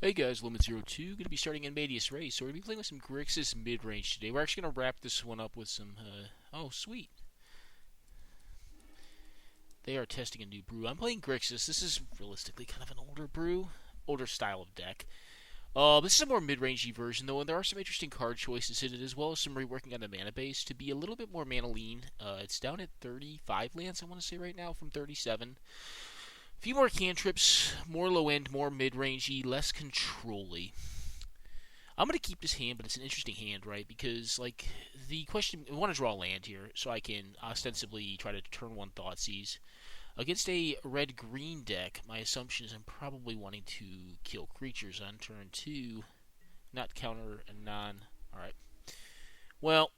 Hey guys, Limit02, going to be starting Invadius Race, so we're going to be playing with some Grixis Midrange today. We're actually going to wrap this one up with some, oh sweet. They are testing a new brew. I'm playing Grixis. This is realistically kind of an older brew, older style of deck. This is a more mid-rangey version though, and there are some interesting card choices in it, as well as some reworking on the mana base to be a little bit more mana lean. It's down at 35 lands, I want to say right now, from 37. A few more cantrips, more low end, more mid-rangey, less control-y. I'm going to keep this hand, but it's an interesting hand, right? Because, like, the question... I want to draw land here, so I can ostensibly try to turn one Thoughtseize. Against a red-green deck, my assumption is I'm probably wanting to kill creatures on turn 2. Not counter a non... Alright. Well,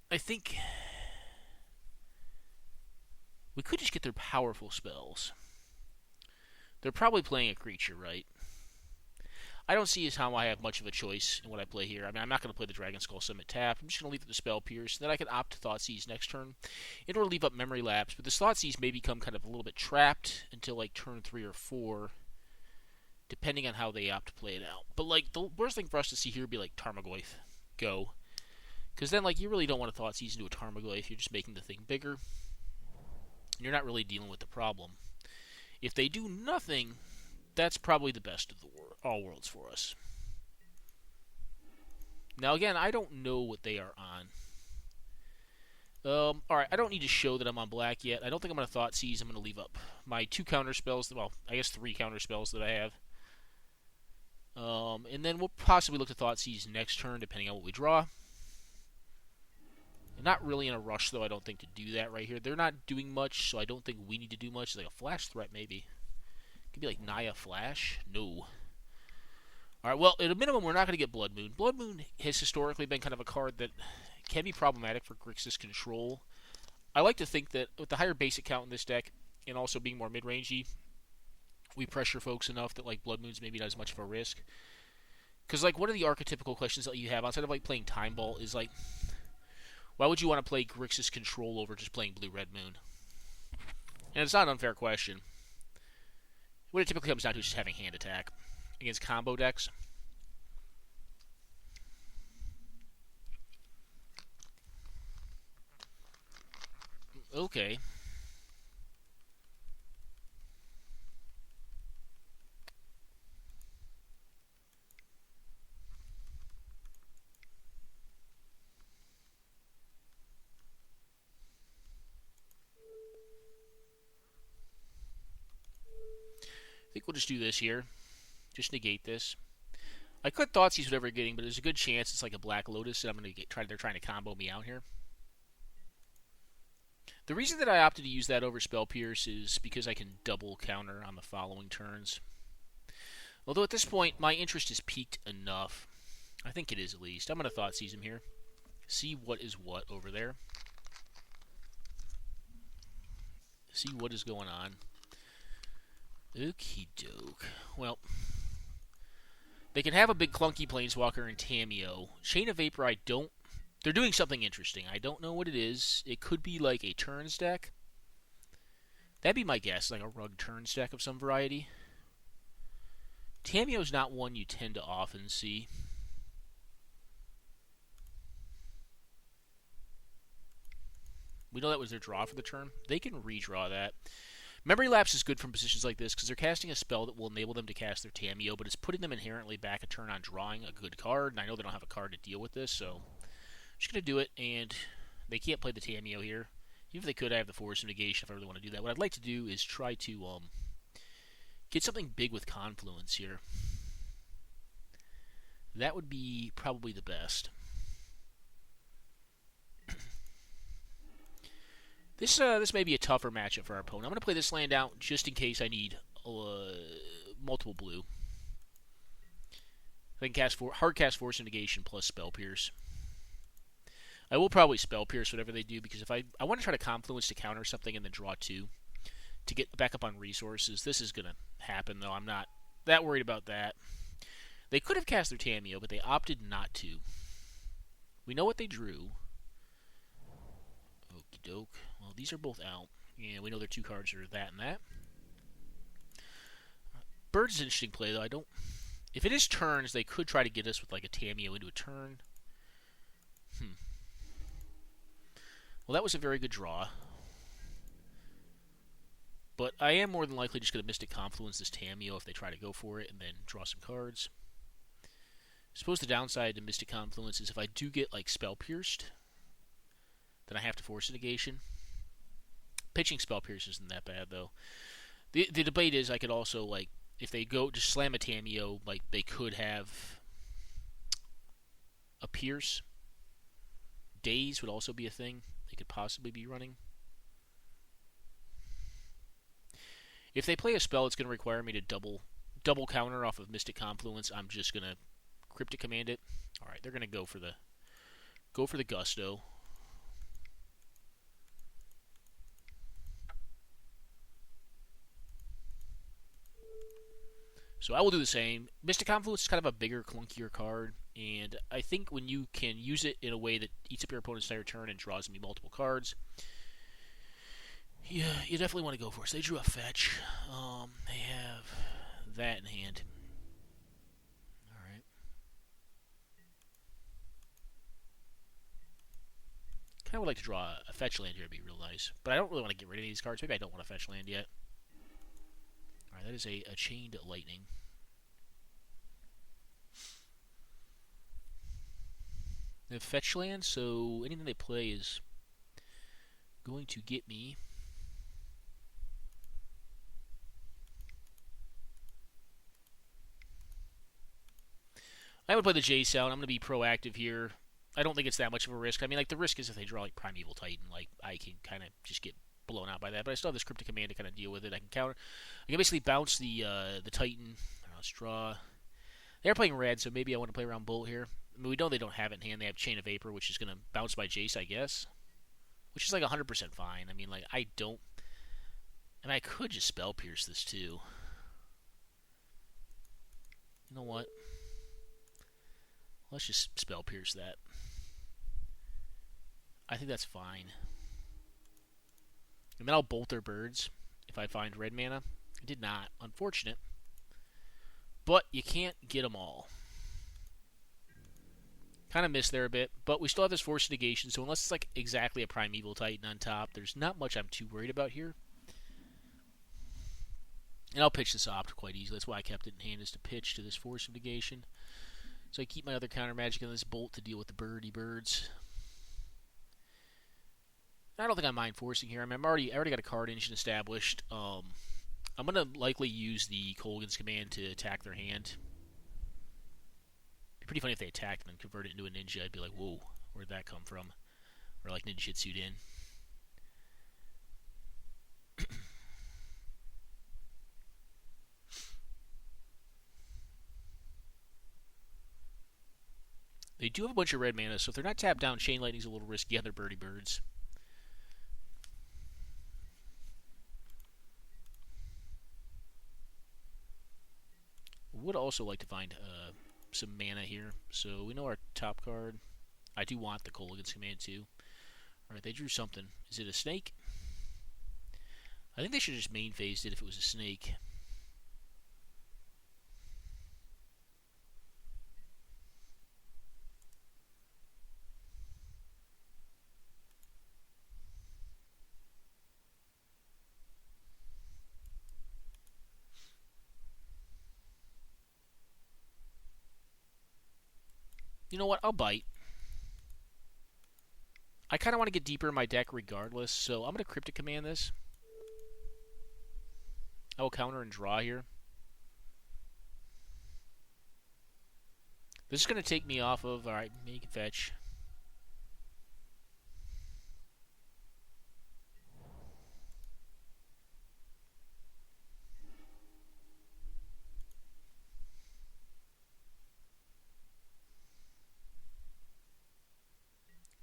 I think... we could just get their powerful spells. They're probably playing a creature, right? I don't see as how I have much of a choice in what I play here. I mean, I'm not going to play the Dragon Skull Summit tap. I'm just going to leave it to Spell Pierce. Then I can opt to Thoughtseize next turn in order to leave up Memory Lapse. But this Thoughtseizes may become kind of a little bit trapped until like turn 3 or 4, depending on how they opt to play it out. But like the worst thing for us to see here would be like Tarmogoyf. Go. Because then like you really don't want to Thoughtseize into a Tarmogoyf. You're just making the thing bigger. And you're not really dealing with the problem. If they do nothing, that's probably the best of all worlds for us. Now, again, I don't know what they are on. Alright, I don't need to show that I'm on black yet. I don't think I'm going to Thoughtseize. I'm going to leave up my 2 counter spells. Well, I guess 3 counter spells that I have. And then we'll possibly look to Thoughtseize next turn, depending on what we draw. I'm not really in a rush, though, I don't think, to do that right here. They're not doing much, so I don't think we need to do much. It's like a flash threat, maybe. Could be like Naya Flash? No. Alright, well, at a minimum, we're not going to get Blood Moon. Blood Moon has historically been kind of a card that can be problematic for Grixis control. I like to think that with the higher basic count in this deck, and also being more mid-rangey, we pressure folks enough that, like, Blood Moon's maybe not as much of a risk. Because, like, one of the archetypical questions that you have, outside of, like, playing Time Ball, is, like, why would you want to play Grixis Control over just playing Blue-Red Moon? And it's not an unfair question. What it typically comes down to is just having hand attack against combo decks. Okay. I think we'll just do this here. Just negate this. I could Thoughtseize whatever you're getting, but there's a good chance it's like a Black Lotus, and I'm going to they're trying to combo me out here. The reason that I opted to use that over Spell Pierce is because I can double counter on the following turns. Although at this point, my interest is peaked enough. I think it is at least. I'm going to Thoughtseize him here. See what is what over there. See what is going on. Okie doke. Well, they can have a big clunky Planeswalker in Tamiyo. Chain of Vapor, I don't... They're doing something interesting. I don't know what it is. It could be like a turns deck. That'd be my guess, like a rug turns deck of some variety. Tamiyo's not one you tend to often see. We know that was their draw for the turn. They can redraw that. Memory Lapse is good from positions like this because they're casting a spell that will enable them to cast their Tamiyo, but it's putting them inherently back a turn on drawing a good card, and I know they don't have a card to deal with this, so I'm just going to do it, and they can't play the Tamiyo here. Even if they could, I have the Force of Negation if I really want to do that. What I'd like to do is try to get something big with Confluence here. That would be probably the best. This may be a tougher matchup for our opponent. I'm going to play this land out just in case I need multiple blue. I can hard cast Force of Negation plus Spell Pierce. I will probably Spell Pierce whatever they do, because if I want to try to Confluence to counter something and then draw 2 to get back up on resources. This is going to happen, though. I'm not that worried about that. They could have cast their Tamiyo, but they opted not to. We know what they drew. Okie doke. Well, these are both out. Yeah, we know their 2 cards are that and that. Bird's an interesting play, though. If it is turns, they could try to get us with like a Tamiyo into a turn. Well, that was a very good draw. But I am more than likely just going to Mystic Confluence this Tamiyo if they try to go for it and then draw some cards. I suppose the downside to Mystic Confluence is if I do get like Spell Pierced, then I have to force a negation. Pitching Spell Pierce isn't that bad though. The debate is I could also like if they go just slam a Tamiyo, like they could have a Pierce. Daze would also be a thing they could possibly be running. If they play a spell, it's going to require me to double counter off of Mystic Confluence. I'm just going to Cryptic Command it. All right, they're going to go for the Gusto. So I will do the same. Mystic Confluence is kind of a bigger, clunkier card, and I think when you can use it in a way that eats up your opponent's entire turn and draws me multiple cards, yeah, you definitely want to go for it. So they drew a fetch. They have that in hand. All right. Kind of would like to draw a fetch land here. It'd be real nice. But I don't really want to get rid of these cards. Maybe I don't want a fetch land yet. All right, that is a Chained Lightning. They have fetch land, so anything they play is going to get me. I would play the Jace out. I'm going to be proactive here. I don't think it's that much of a risk. I mean, like, the risk is if they draw, like, Primeval Titan, like, I can kind of just get blown out by that. But I still have this Cryptic Command to kind of deal with it. I can counter. I can basically bounce the Titan. Let's draw. They're playing red, so maybe I want to play around Bolt here. I mean, we know they don't have it in hand. They have Chain of Vapor, which is going to bounce by Jace, I guess. Which is like 100% fine. I mean, like, I don't... I mean, I could just Spell Pierce this, too. You know what? Let's just Spell Pierce that. I think that's fine. And then I'll Bolt their birds if I find red mana. I did not. Unfortunate. But you can't get them all. Kind of missed there a bit. But we still have this Force Negation, so unless it's like exactly a Primeval Titan on top, there's not much I'm too worried about here. And I'll pitch this Opt quite easily. That's why I kept it in hand, is to pitch to this Force of Negation. So I keep my other counter magic on this Bolt to deal with the birds. I don't think I mind forcing here. I mean, I already got a card engine established. I'm going to likely use the Kolaghan's Command to attack their hand. It'd be pretty funny if they attacked and then convert it into a ninja. I'd be like, whoa, where'd that come from? Or like Ninjutsu'd in. They do have a bunch of red mana, so if they're not tapped down, Chain Lightning's a little risky on their birds. Would also like to find some mana here. So we know our top card. I do want the Kolaghan's Command too. Alright, they drew something. Is it a snake? I think they should have just main phased it if it was a snake. You know what? I'll bite. I kind of want to get deeper in my deck regardless, so I'm going to Cryptic Command this. I will counter and draw here. This is going to take me off of... Alright, you can fetch.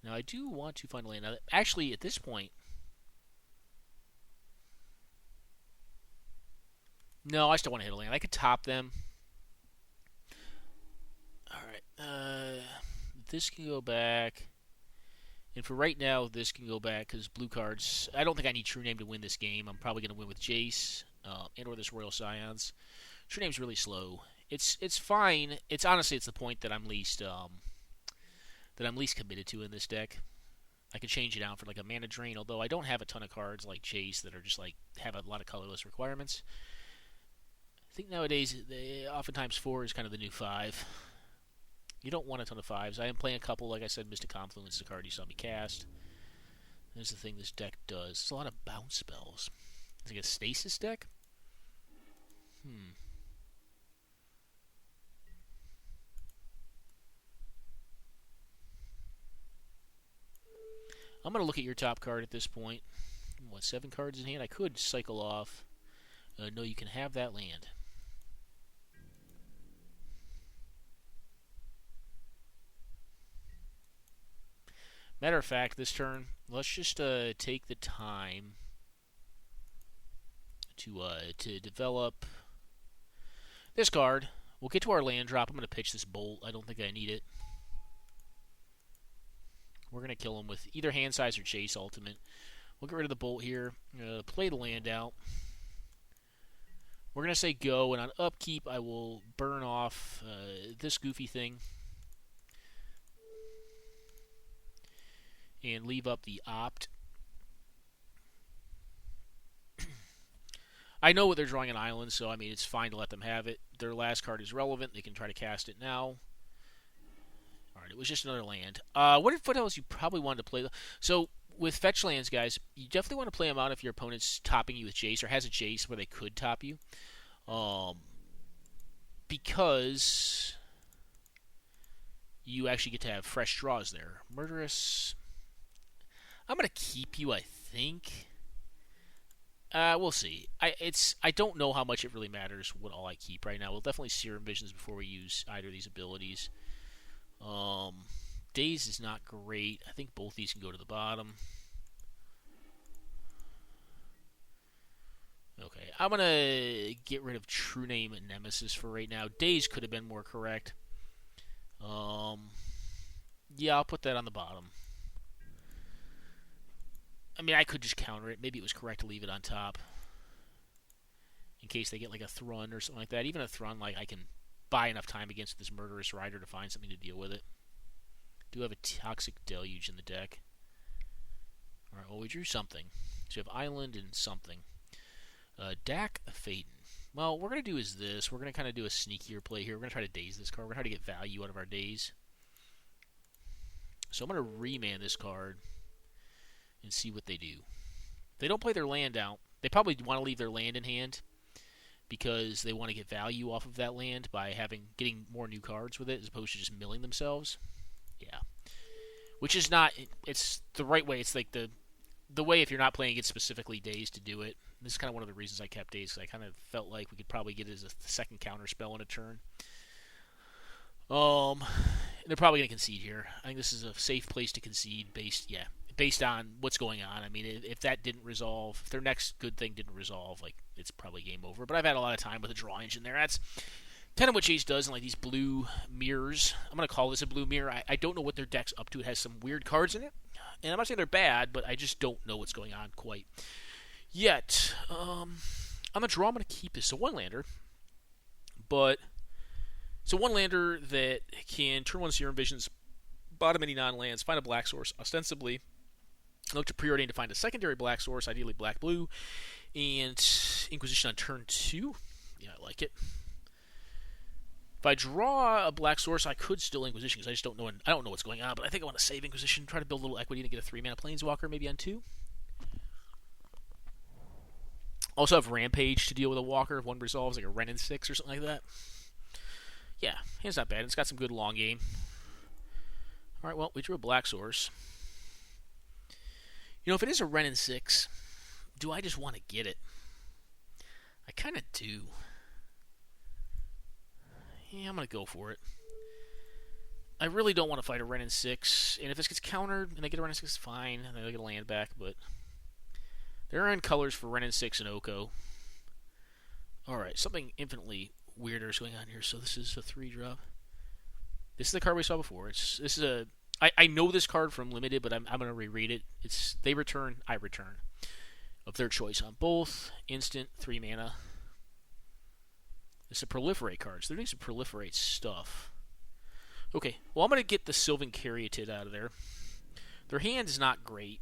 Now, I do want to find a land. Now, actually, at this point... No, I still want to hit a land. I could top them. Alright. This can go back. And for right now, this can go back because blue cards... I don't think I need True Name to win this game. I'm probably going to win with Jace and or this Royal Scions. True Name's really slow. It's fine. It's honestly it's the point that I'm least committed to in this deck. I could change it out for like a mana drain, although I don't have a ton of cards like Chase that are just like have a lot of colorless requirements. I think nowadays, oftentimes 4 is kind of the new 5. You don't want a ton of 5s. I am playing a couple, like I said, Mystic Confluence is a card you saw me cast. There's the thing this deck does. It's a lot of bounce spells. Is it like a stasis deck? I'm going to look at your top card at this point. What, 7 cards in hand? I could cycle off. No, you can have that land. Matter of fact, this turn, let's just take the time to develop this card. We'll get to our land drop. I'm going to pitch this Bolt. I don't think I need it. We're going to kill him with either hand size or Chase Ultimate. We'll get rid of the Bolt here. Play the land out. We're going to say go, and on upkeep, I will burn off this goofy thing and leave up the opt. I know what they're drawing an island, so I mean it's fine to let them have it. Their last card is relevant. They can try to cast it now. Alright, it was just another land. What else you probably wanted to play? So with fetch lands, guys, you definitely want to play them out if your opponent's topping you with Jace or has a Jace where they could top you. Because you actually get to have fresh draws there. Murderous. I'm going to keep you, I think. We'll see. I don't know how much it really matters what all I keep right now. We'll definitely Serum Visions before we use either of these abilities. Daze is not great. I think both these can go to the bottom. Okay, I'm going to get rid of True Name and Nemesis for right now. Daze could have been more correct. Yeah, I'll put that on the bottom. I mean, I could just counter it. Maybe it was correct to leave it on top. In case they get like a Thrun or something like that. Even a Thrun, like I can buy enough time against this Murderous Rider to find something to deal with it. Do have a Toxic Deluge in the deck. Alright, well we drew something. So we have Island and something. Dak Phaeton. Well, what we're going to do is this. We're going to kind of do a sneakier play here. We're going to try to daze this card. We're going to try to get value out of our daze. So I'm going to remand this card and see what they do. If they don't play their land out, they probably want to leave their land in hand because they want to get value off of that land by getting more new cards with it as opposed to just milling themselves. Yeah. Which is not, it's the right way. It's like the way if you're not playing it specifically Daze to do it. This is kind of one of the reasons I kept Daze, because I kind of felt like we could probably get it as a second counter spell in a turn. They're probably going to concede here. I think this is a safe place to concede based on what's going on. I mean, if that didn't resolve, if their next good thing didn't resolve, like it's probably game over. But I've had a lot of time with a draw engine there. That's kind of what Chase does in like these blue mirrors. I'm going to call this a blue mirror. I don't know what their deck's up to. It has some weird cards in it. And I'm not saying they're bad, but I just don't know what's going on quite yet. On the draw, I'm going to keep this. So one lander. So one lander that can turn one Serum Visions, bottom any non-lands, find a black source, ostensibly look to preordain to find a secondary black source, ideally black-blue, and Inquisition on turn 2. Yeah, I like it. If I draw a black source, I could still Inquisition, because I just don't know. I don't know what's going on, but I think I want to save Inquisition, try to build a little equity to get a 3-mana Planeswalker, maybe on 2. Also have Rampage to deal with a Walker if one resolves, like a Wrenn and 6 or something like that. Yeah, it's not bad. It's got some good long game. Alright, well, we drew a black source. You know, if it is a Wrenn and 6, do I just want to get it? I kind of do. Yeah, I'm going to go for it. I really don't want to fight a Wrenn and 6, and if this gets countered and I get a Wrenn and 6, it's fine, and I get a land back, but there are in colors for Wrenn and 6 and Oko. Alright, something infinitely weirder is going on here. So this is a 3-drop. This is the card we saw before. I know this card from Limited, but I'm going to reread it. It's they return, I return. Of their choice on both. Instant, 3 mana. It's a proliferate card, so they're doing some proliferate stuff. Okay, well, I'm going to get the Sylvan Caryatid out of there. Their hand is not great.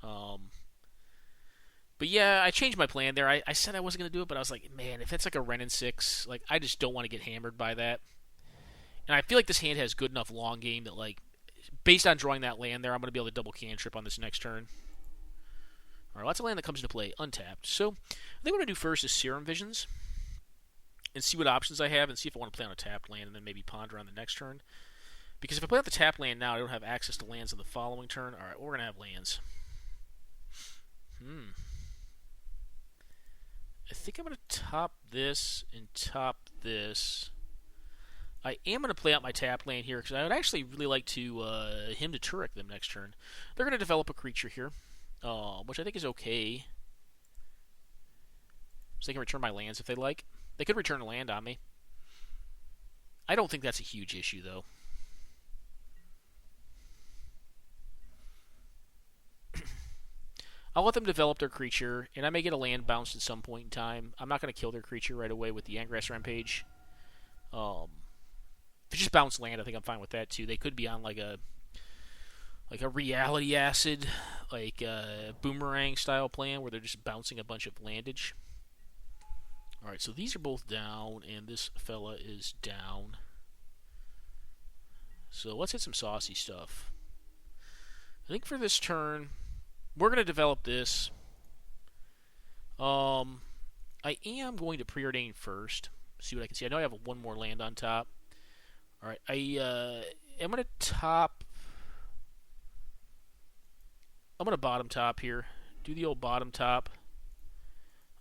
But yeah, I changed my plan there. I said I wasn't going to do it, but I was like, man, if it's like a Wrenn and 6, like, I just don't want to get hammered by that. And I feel like this hand has good enough long game that, like, based on drawing that land there, I'm going to be able to double cantrip on this next turn. Alright, lots of land that comes into play untapped. So, I think what I'm going to do first is Serum Visions and see what options I have and see if I want to play on a tapped land and then maybe ponder on the next turn. Because if I play out the tapped land now, I don't have access to lands on the following turn. Alright, well, we're going to have lands. I think I'm going to top this and top this. I am going to play out my tap land here because I would actually really like to him to Turek them next turn. They're going to develop a creature here, which I think is okay. So they can return my lands if they like. They could return a land on me. I don't think that's a huge issue, though. I'll let them develop their creature, and I may get a land bounced at some point in time. I'm not going to kill their creature right away with the Angrass Rampage. If it's just bounce land, I think I'm fine with that too. They could be on like a Reality Acid, like a Boomerang style plan where they're just bouncing a bunch of landage. Alright, so these are both down, and this fella is down. So let's hit some saucy stuff. I think for this turn, we're going to develop this. I am going to preordain first. See what I can see. I know I have one more land on top. Alright, I am going to top... I'm going to bottom top here. Do the old bottom top.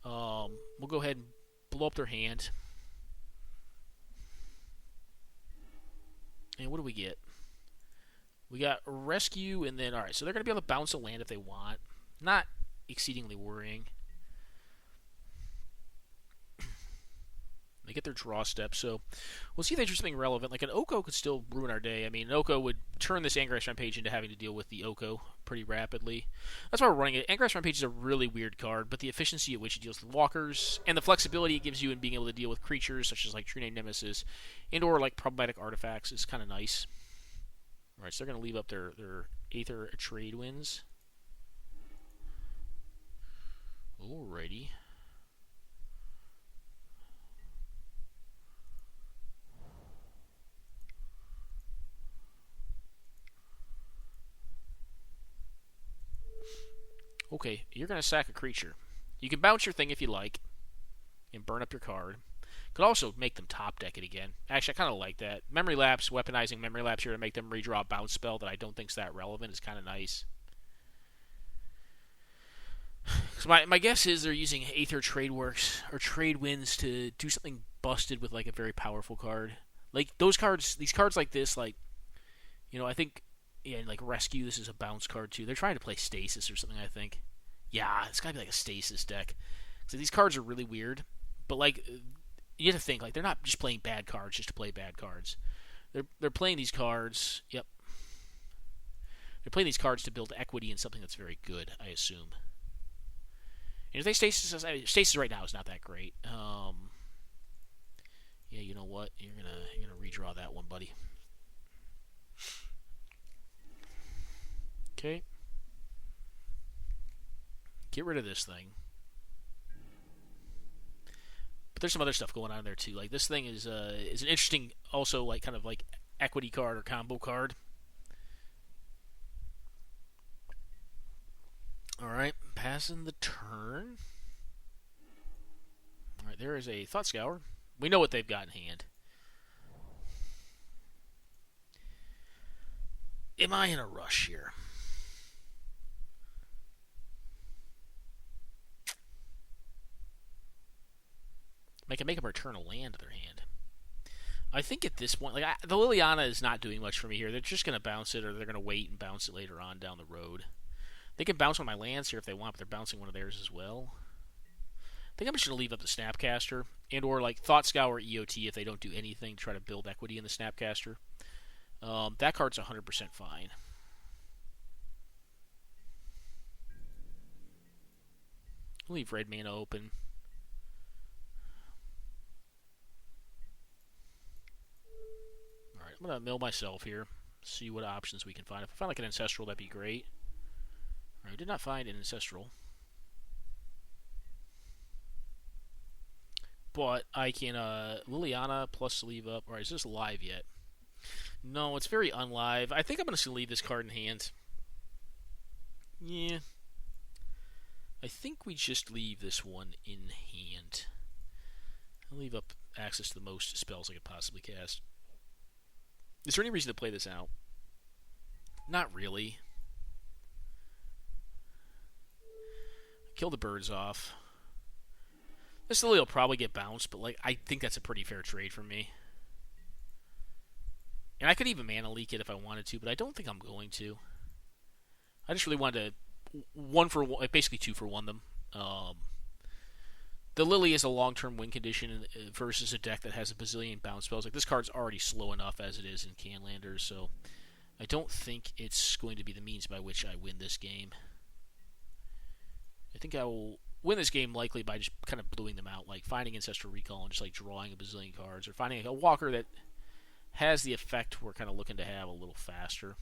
We'll go ahead and blow up their hand. And what do we get? We got rescue, and then, alright, so they're going to be able to bounce a land if they want. Not exceedingly worrying. They get their draw step, so we'll see if they do something relevant. Like an Oko could still ruin our day. I mean, an Oko would turn this Angrass Rampage into having to deal with the Oko pretty rapidly. That's why we're running it. Angrass Rampage is a really weird card, but the efficiency at which it deals with walkers and the flexibility it gives you in being able to deal with creatures such as like True Name Nemesis and or like problematic artifacts is kind of nice. Alright, so they're going to leave up their Aether Trade Winds. Alrighty. Okay, you're going to sack a creature. You can bounce your thing if you like and burn up your card. Could also make them top deck it again. Actually, I kind of like that. Memory Lapse, weaponizing Memory Lapse here to make them redraw a bounce spell that I don't think is that relevant is kind of nice. So my guess is they're using Aether Trade Works or Trade Winds to do something busted with like a very powerful card. Like those cards, these cards like this, like, you know, I think, yeah, like Rescue, this is a bounce card too. They're trying to play Stasis or something, I think. Yeah, it's gotta be like a Stasis deck. So these cards are really weird, but like, you have to think, like, they're not just playing bad cards just to play bad cards. They're playing these cards, yep. They're playing these cards to build equity in something that's very good, I assume. And if they Stasis right now is not that great. Yeah, you know what? You're gonna redraw that one, buddy. Okay. Get rid of this thing. But there's some other stuff going on there too. Like this thing is an interesting, also like kind of like equity card or combo card. All right, passing the turn. All right, there is a Thought Scour. We know what they've got in hand. Am I in a rush here? I can make them return a land to their hand. I think at this point, like the Liliana is not doing much for me here. They're just going to bounce it, or they're going to wait and bounce it later on down the road. They can bounce one of my lands here if they want, but they're bouncing one of theirs as well. I think I'm just going to leave up the Snapcaster, and or like Thought Scour EOT if they don't do anything to try to build equity in the Snapcaster. That card's 100% fine. Leave red mana open. I'm going to mill myself here. See what options we can find. If I find like an Ancestral, that'd be great. Alright, I did not find an Ancestral. But I can, Liliana plus leave up. Alright, is this live yet? No, it's very unlive. I think I'm just going to leave this card in hand. Yeah. I think we just leave this one in hand. I'll leave up access to the most spells I could possibly cast. Is there any reason to play this out? Not really. Kill the birds off. This Lily will probably get bounced, but like I think that's a pretty fair trade for me. And I could even mana leak it if I wanted to, but I don't think I'm going to. I just really wanted to 1 for 1, basically 2 for 1 them. The Lily is a long-term win condition versus a deck that has a bazillion bounce spells. Like this card's already slow enough as it is in Highlander, so I don't think it's going to be the means by which I win this game. I think I will win this game likely by just kind of bluing them out, like finding Ancestral Recall and just like drawing a bazillion cards, or finding a walker that has the effect we're kind of looking to have a little faster.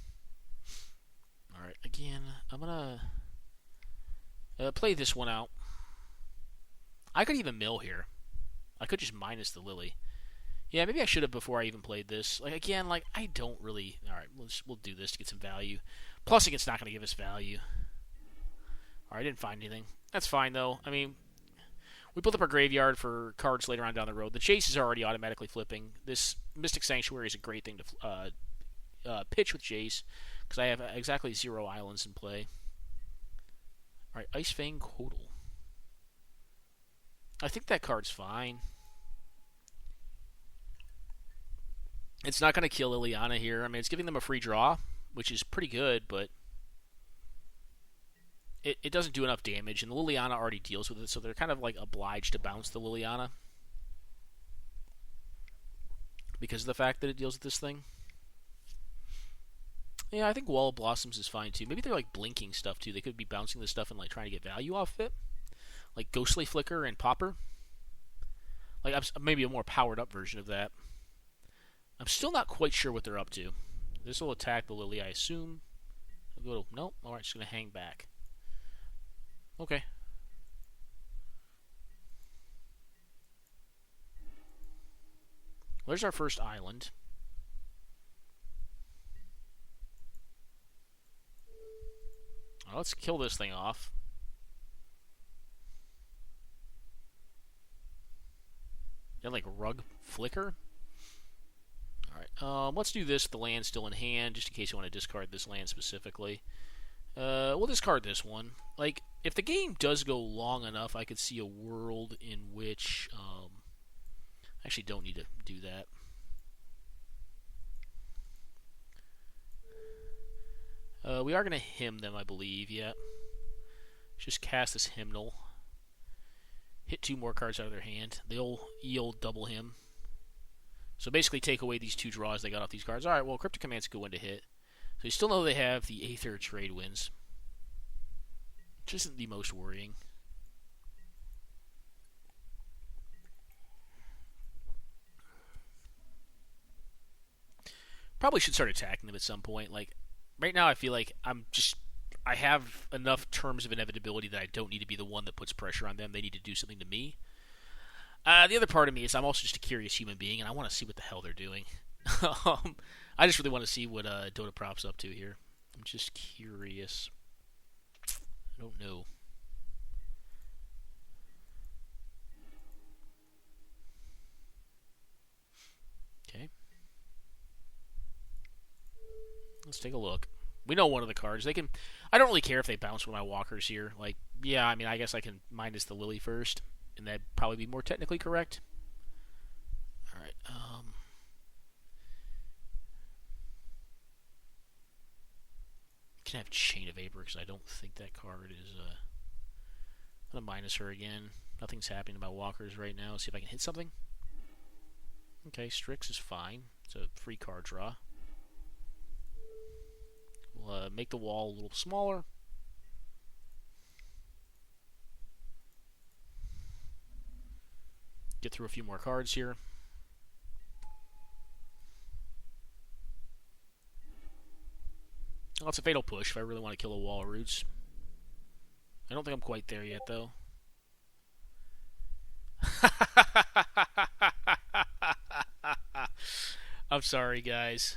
Alright, again, I'm going to play this one out. I could even mill here. I could just minus the Lily. Yeah, maybe I should have before I even played this. Like again, like I don't really. All right, we'll do this to get some value. Plus, it's not going to give us value. All right, I didn't find anything. That's fine though. I mean, we built up our graveyard for cards later on down the road. The Jace is already automatically flipping. This Mystic Sanctuary is a great thing to pitch with Jace because I have exactly 0 islands in play. All right, Ice Fang Kodal. I think that card's fine. It's not going to kill Liliana here. I mean, it's giving them a free draw, which is pretty good, but it doesn't do enough damage, and the Liliana already deals with it, so they're kind of like obliged to bounce the Liliana because of the fact that it deals with this thing. Yeah, I think Wall of Blossoms is fine too. Maybe they're like blinking stuff too. They could be bouncing this stuff and like trying to get value off of it. Like Ghostly Flicker and Popper. Like maybe a more powered up version of that. I'm still not quite sure what they're up to. This will attack the Lily, I assume. I'll go to, nope. Alright, it's going to hang back. Okay. There's our first island. Well, let's kill this thing off. Then like Rug Flicker. Alright, let's do this. The land's still in hand, just in case you want to discard this land specifically. We'll discard this one. Like, if the game does go long enough, I could see a world in which I actually don't need to do that. We are going to hymn them, I believe, yeah. Just cast this Hymnal. Hit 2 more cards out of their hand. They'll yield double him. So basically take away these 2 draws they got off these cards. Alright, well, Cryptic Command's a good one to hit. So you still know they have the Aether trade wins. Which isn't the most worrying. Probably should start attacking them at some point. Like, right now I feel like I have enough terms of inevitability that I don't need to be the one that puts pressure on them. They need to do something to me. The other part of me is I'm also just a curious human being, and I want to see what the hell they're doing. I just really want to see what Dota Prop's up to here. I'm just curious. I don't know. Okay. Let's take a look. We know one of the cards. They can. I don't really care if they bounce one of my walkers here. Like, yeah, I mean, I guess I can minus the Lily first, and that'd probably be more technically correct. All right. Can have Chain of Vapor because I don't think that card is. I'm gonna minus her again. Nothing's happening to my walkers right now. See if I can hit something. Okay, Strix is fine. It's a free card draw. We'll make the wall a little smaller. Get through a few more cards here. Well, it's a fatal push if I really want to kill a wall of roots. I don't think I'm quite there yet, though. I'm sorry, guys.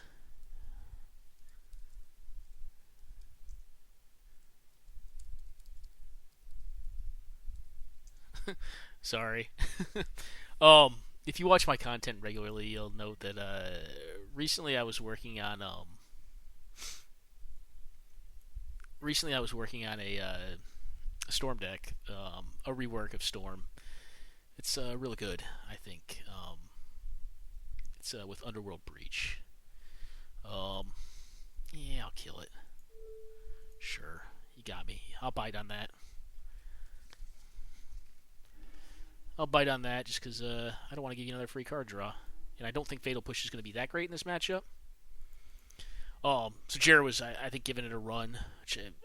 Sorry. If you watch my content regularly, you'll note that recently I was working on a Storm deck, a rework of Storm. It's really good, I think. It's with Underworld Breach. Yeah, I'll kill it. Sure, you got me. I'll bite on that. Just because I don't want to give you another free card draw. And I don't think Fatal Push is going to be that great in this matchup. So Jared was, I think, giving it a run.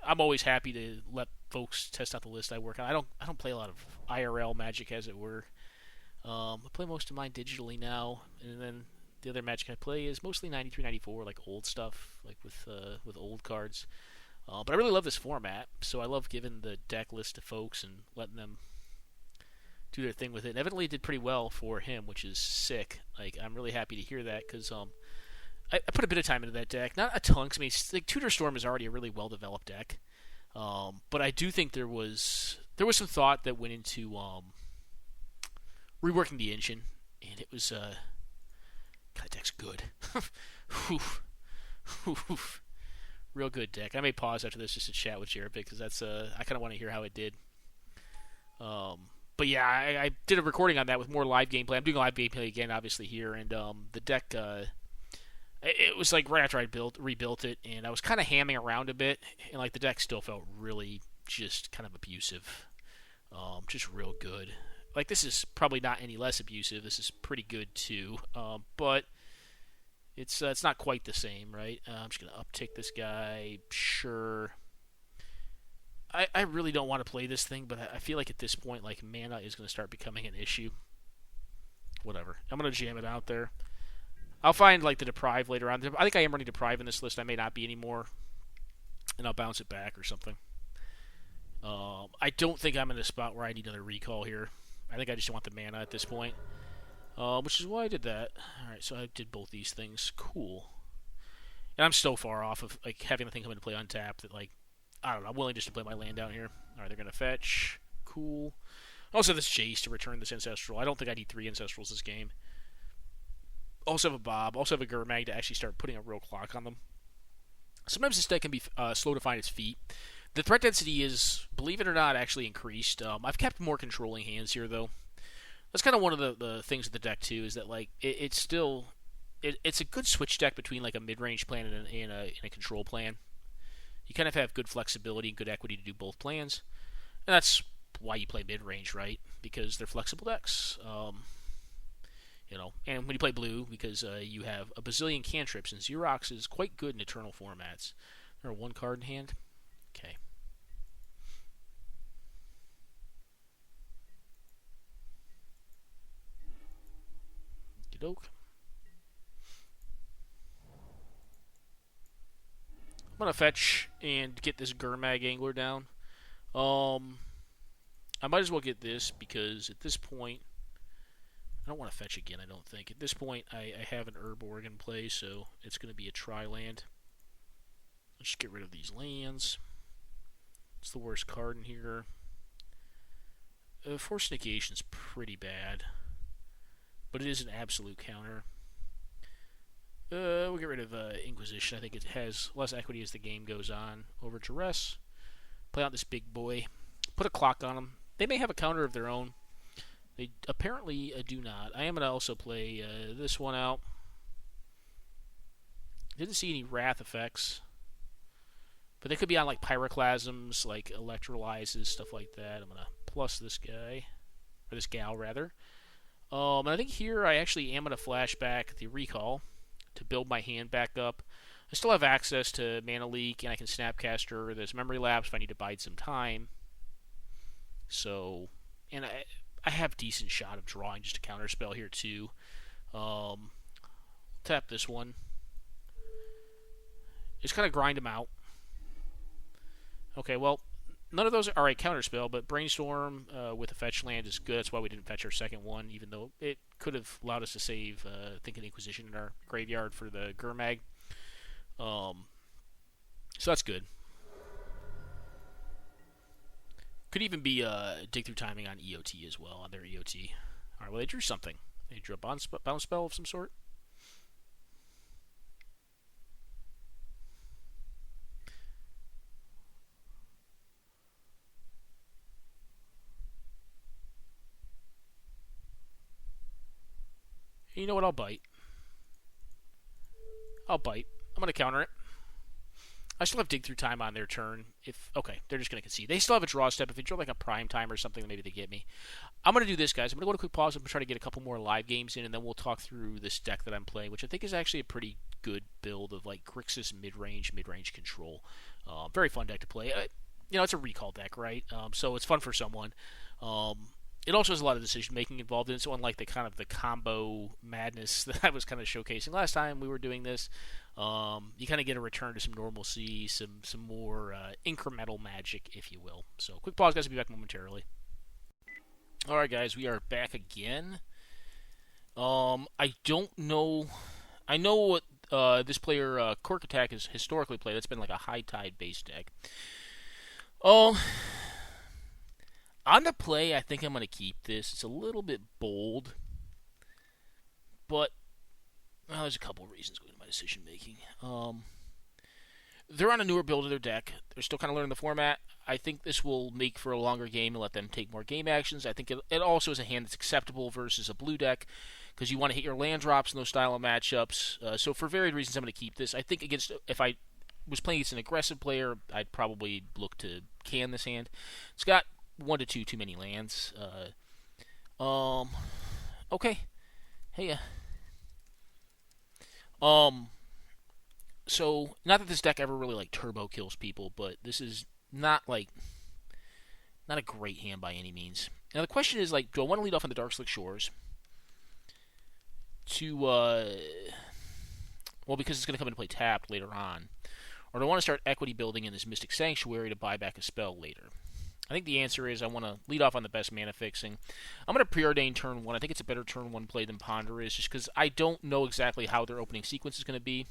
I'm always happy to let folks test out the list I work on. I don't play a lot of IRL Magic, as it were. I play most of mine digitally now, and then the other Magic I play is mostly 93, 94, like old stuff, like with old cards. But I really love this format, so I love giving the deck list to folks and letting them do their thing with it. And evidently it did pretty well for him, which is sick. Like, I'm really happy to hear that, because I put a bit of time into that deck. Not a ton, because I mean, like, Tutor Storm is already a really well-developed deck. But I do think there was some thought that went into reworking the engine, and it was God, that deck's good. Real good deck. I may pause after this just to chat with Jared, because that's I kind of want to hear how it did. But yeah, I did a recording on that with more live gameplay. I'm doing live gameplay again, obviously, here, and the deck, it was like right after I rebuilt it, and I was kind of hamming around a bit, and like the deck still felt really just kind of abusive, just real good. Like, this is probably not any less abusive. This is pretty good too, but it's not quite the same, right? I'm just gonna uptick this guy, sure. I really don't want to play this thing, but I feel like at this point, like, mana is going to start becoming an issue. Whatever. I'm going to jam it out there. I'll find, like, the Deprive later on. I think I am running Deprive in this list. I may not be anymore. And I'll bounce it back or something. I don't think I'm in a spot where I need another recall here. I think I just want the mana at this point. Which is why I did that. Alright, so I did both these things. Cool. And I'm so far off of, like, having the thing come into play untapped that, like, I don't know, I'm willing just to play my land down here. Alright, they're going to fetch. Cool. I also have this Jace to return this Ancestral. I don't think I need 3 Ancestrals this game. Also have a Bob. Also have a Gurmag to actually start putting a real clock on them. Sometimes this deck can be slow to find its feet. The threat density is, believe it or not, actually increased. I've kept more controlling hands here, though. That's kind of one of the things with the deck, too, is that, like, it's a good switch deck between, like, a mid-range plan and a control plan. You kind of have good flexibility and good equity to do both plans. And that's why you play mid-range, right? Because they're flexible decks. And when you play blue, because you have a bazillion cantrips, and Xerox is quite good in Eternal formats. There are 1 card in hand. Okay. Okey-doke. I'm going to fetch and get this Gurmag Angler down. I might as well get this, because at this point, I don't want to fetch again, I don't think. At this point, I have an Urborg in play, so it's going to be a tri-land. Let's just get rid of these lands. It's the worst card in here. Force Negation's pretty bad, but it is an absolute counter. We'll get rid of Inquisition. I think it has less equity as the game goes on. Over to Rest. Play out this big boy. Put a clock on them. They may have a counter of their own. They apparently do not. I am going to also play this one out. Didn't see any Wrath effects. But they could be on, like, Pyroclasms, like Electrolyzes, stuff like that. I'm going to plus this guy. Or this gal, rather. And I think here I actually am going to flash back the Recall to build my hand back up. I still have access to Mana Leak, and I can Snapcaster. There's Memory Lapse if I need to bide some time. So, and I have decent shot of drawing just a counterspell here too. Tap this one. Just kind of grind them out. Okay, well, none of those are a counterspell, but Brainstorm with a fetch land is good. That's why we didn't fetch our second one, even though it could have allowed us to save, I think, an Inquisition in our graveyard for the Gurmag. So that's good. Could even be dig through timing on EOT as well, on their EOT. Alright, well, they drew something. They drew a bounce spell of some sort. You know what? I'll bite. I'm going to counter it. I still have dig through time on their turn. Okay, they're just going to concede. They still have a draw step. If they draw like a prime time or something, maybe they get me. I'm going to do this, guys. I'm going to go to a quick pause. I'm going to try to get a couple more live games in, and then we'll talk through this deck that I'm playing, which I think is actually a pretty good build of like Grixis mid-range control. Very fun deck to play. It's a recall deck, right? So it's fun for someone. It also has a lot of decision making involved in it, so unlike the kind of the combo madness that I was kind of showcasing last time we were doing this, you kind of get a return to some normalcy, some more incremental magic, if you will. So quick pause, guys. I'll be back momentarily. All right, guys, we are back again. I don't know. I know what this player Cork Attack has historically played. That's been like a high tide base deck. On the play, I think I'm going to keep this. It's a little bit bold, but there's a couple of reasons going to my decision making. They're on a newer build of their deck. They're still kind of learning the format. I think this will make for a longer game and let them take more game actions. I think it also is a hand that's acceptable versus a blue deck because you want to hit your land drops in those style of matchups. So for varied reasons, I'm going to keep this. I think if I was playing against an aggressive player, I'd probably look to can this hand. It's got 1 to 2 too many lands. Okay. Hey, so not that this deck ever really like turbo kills people, but this is not a great hand by any means. Now the question is like, do I want to lead off on the Dark Slick Shores? Because it's going to come into play tapped later on, or do I want to start equity building in this Mystic Sanctuary to buy back a spell later? I think the answer is I want to lead off on the best mana fixing. I'm going to preordain turn 1. I think it's a better turn 1 play than Ponder is, just because I don't know exactly how their opening sequence is going to be.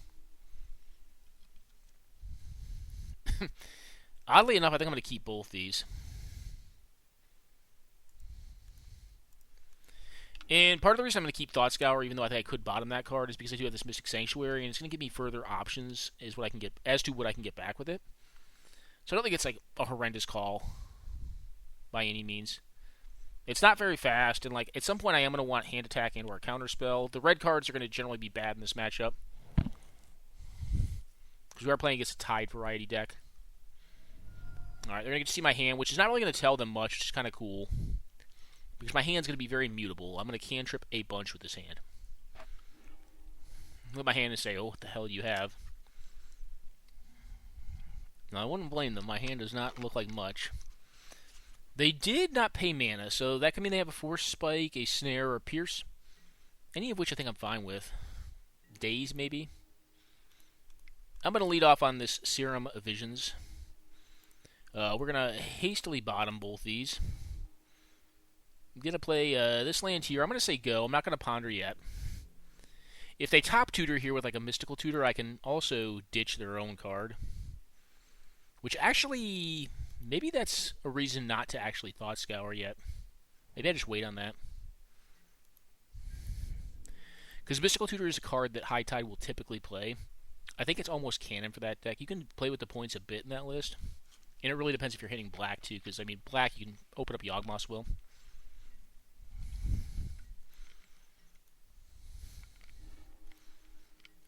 Oddly enough, I think I'm going to keep both these. And part of the reason I'm going to keep Thought Scour, even though I think I could bottom that card, is because I do have this Mystic Sanctuary, and it's going to give me further options as to what I can get back with it. So I don't think it's like a horrendous call by any means. It's not very fast, and like at some point I am going to want hand attack and or a counter spell. The red cards are going to generally be bad in this matchup because we are playing against a Tide variety deck. All right, they're going to get to see my hand, which is not really going to tell them much, which is kind of cool because my hand's going to be very mutable. I'm going to cantrip a bunch with this hand. Look at my hand and say, "Oh, what the hell do you have?" Now I wouldn't blame them. My hand does not look like much. They did not pay mana, so that could mean they have a Force Spike, a Snare, or a Pierce. Any of which I think I'm fine with. Daze, maybe. I'm going to lead off on this Serum of Visions. We're going to hastily bottom both these. I'm going to play this land here. I'm going to say go. I'm not going to ponder yet. If they top tutor here with like a Mystical Tutor, I can also ditch their own card. Which actually, maybe that's a reason not to actually Thought Scour yet. Maybe I just wait on that. Because Mystical Tutor is a card that High Tide will typically play. I think it's almost canon for that deck. You can play with the points a bit in that list. And it really depends if you're hitting black too, because I mean black you can open up Yawgmoth's Will.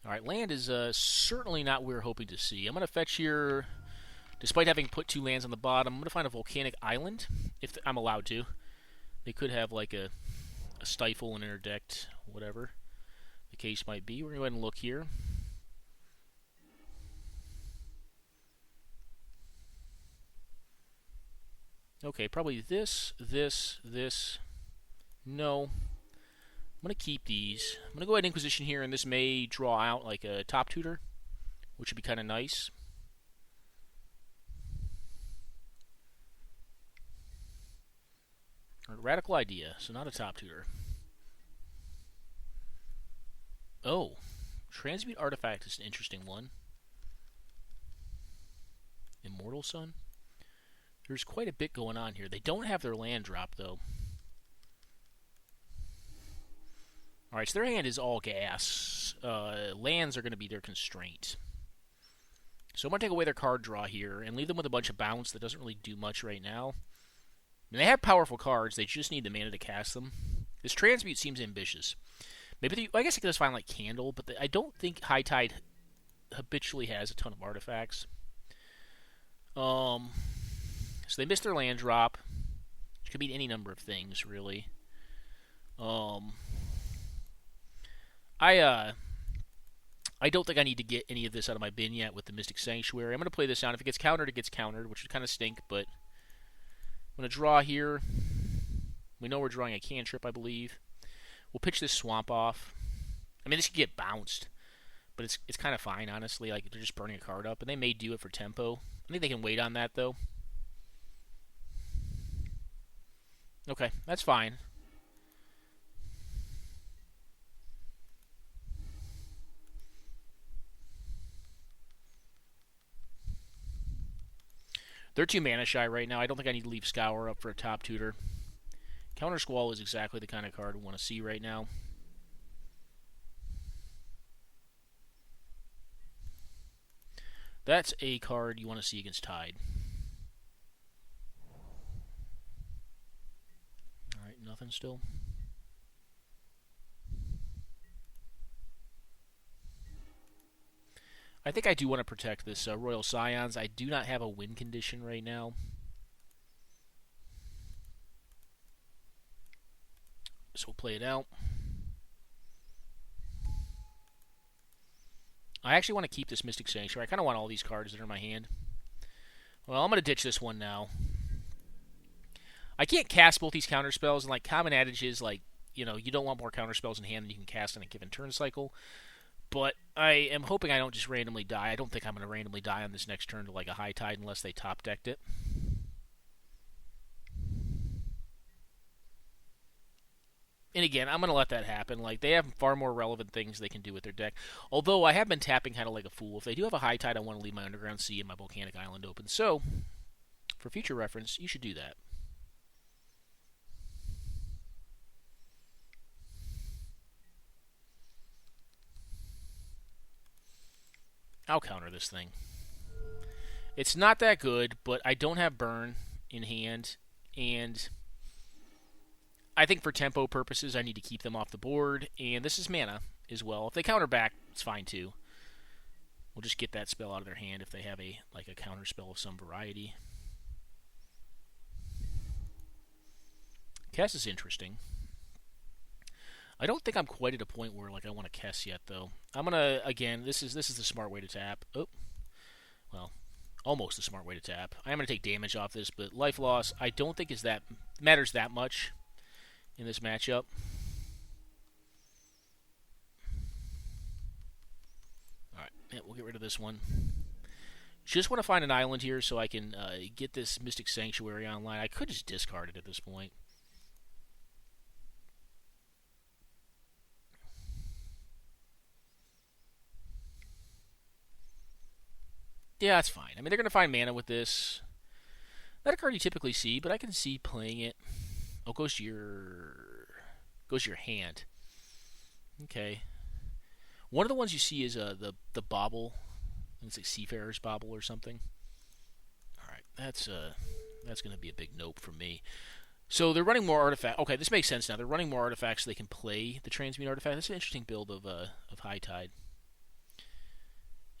Alright, land is certainly not what we were hoping to see. I'm going to fetch here. Despite having put 2 lands on the bottom, I'm going to find a volcanic island, if I'm allowed to. They could have like a stifle and interdict, whatever the case might be. We're going to go ahead and look here. Okay, probably this. No. I'm going to keep these. I'm going to go ahead and Inquisition here, and this may draw out like a top tutor, which would be kind of nice. Radical idea, so not a top tutor. Oh, transmute artifact is an interesting one. Immortal Sun? There's quite a bit going on here. They don't have their land drop, though. Alright, so their hand is all gas. Lands are going to be their constraint. So I'm going to take away their card draw here and leave them with a bunch of bounce that doesn't really do much right now. And they have powerful cards. They just need the mana to cast them. This transmute seems ambitious. Maybe I guess I could just find like Candle, but I don't think High Tide habitually has a ton of artifacts. So they missed their land drop, which could mean any number of things, really. I don't think I need to get any of this out of my bin yet with the Mystic Sanctuary. I'm going to play this down. If it gets countered, it gets countered, which would kind of stink, but I'm going to draw here. We know we're drawing a cantrip, I believe. We'll pitch this swamp off. I mean, this could get bounced, but it's kind of fine, honestly. Like, they're just burning a card up, and they may do it for tempo. I think they can wait on that, though. Okay, that's fine. They're too mana shy right now. I don't think I need to leave Scour up for a top tutor. Counter Squall is exactly the kind of card we want to see right now. That's a card you want to see against Tide. Alright, nothing still. I think I do want to protect this Royal Scions. I do not have a win condition right now. So we'll play it out. I actually want to keep this Mystic Sanctuary. I kind of want all these cards that are in my hand. Well, I'm going to ditch this one now. I can't cast both these counter spells, and like common adage is like, you know, you don't want more counter spells in hand than you can cast in a given turn cycle. But I am hoping I don't just randomly die. I don't think I'm going to randomly die on this next turn to like a High Tide unless they top decked it. And again, I'm going to let that happen. Like, they have far more relevant things they can do with their deck. Although I have been tapping kind of like a fool. If they do have a High Tide, I want to leave my Underground Sea and my Volcanic Island open. So, for future reference, you should do that. I'll counter this thing. It's not that good, but I don't have burn in hand, and I think for tempo purposes, I need to keep them off the board, and this is mana as well. If they counter back, it's fine too. We'll just get that spell out of their hand if they have a counter spell of some variety. Kess is interesting. I don't think I'm quite at a point where I want to Kess yet, though. I'm gonna again. This is the smart way to tap. Oh, well, almost the smart way to tap. I am gonna take damage off this, but life loss I don't think matters that much in this matchup. All right, yeah, we'll get rid of this one. Just want to find an island here so I can get this Mystic Sanctuary online. I could just discard it at this point. Yeah, that's fine. I mean, they're going to find mana with this. Not a card you typically see, but I can see playing it. Oh, goes to your hand. Okay. One of the ones you see is the bauble. It's like Seafarer's Bauble or something. All right, that's going to be a big nope for me. So they're running more artifacts. Okay, this makes sense now. They're running more artifacts so they can play the Transmute artifact. That's an interesting build of High Tide.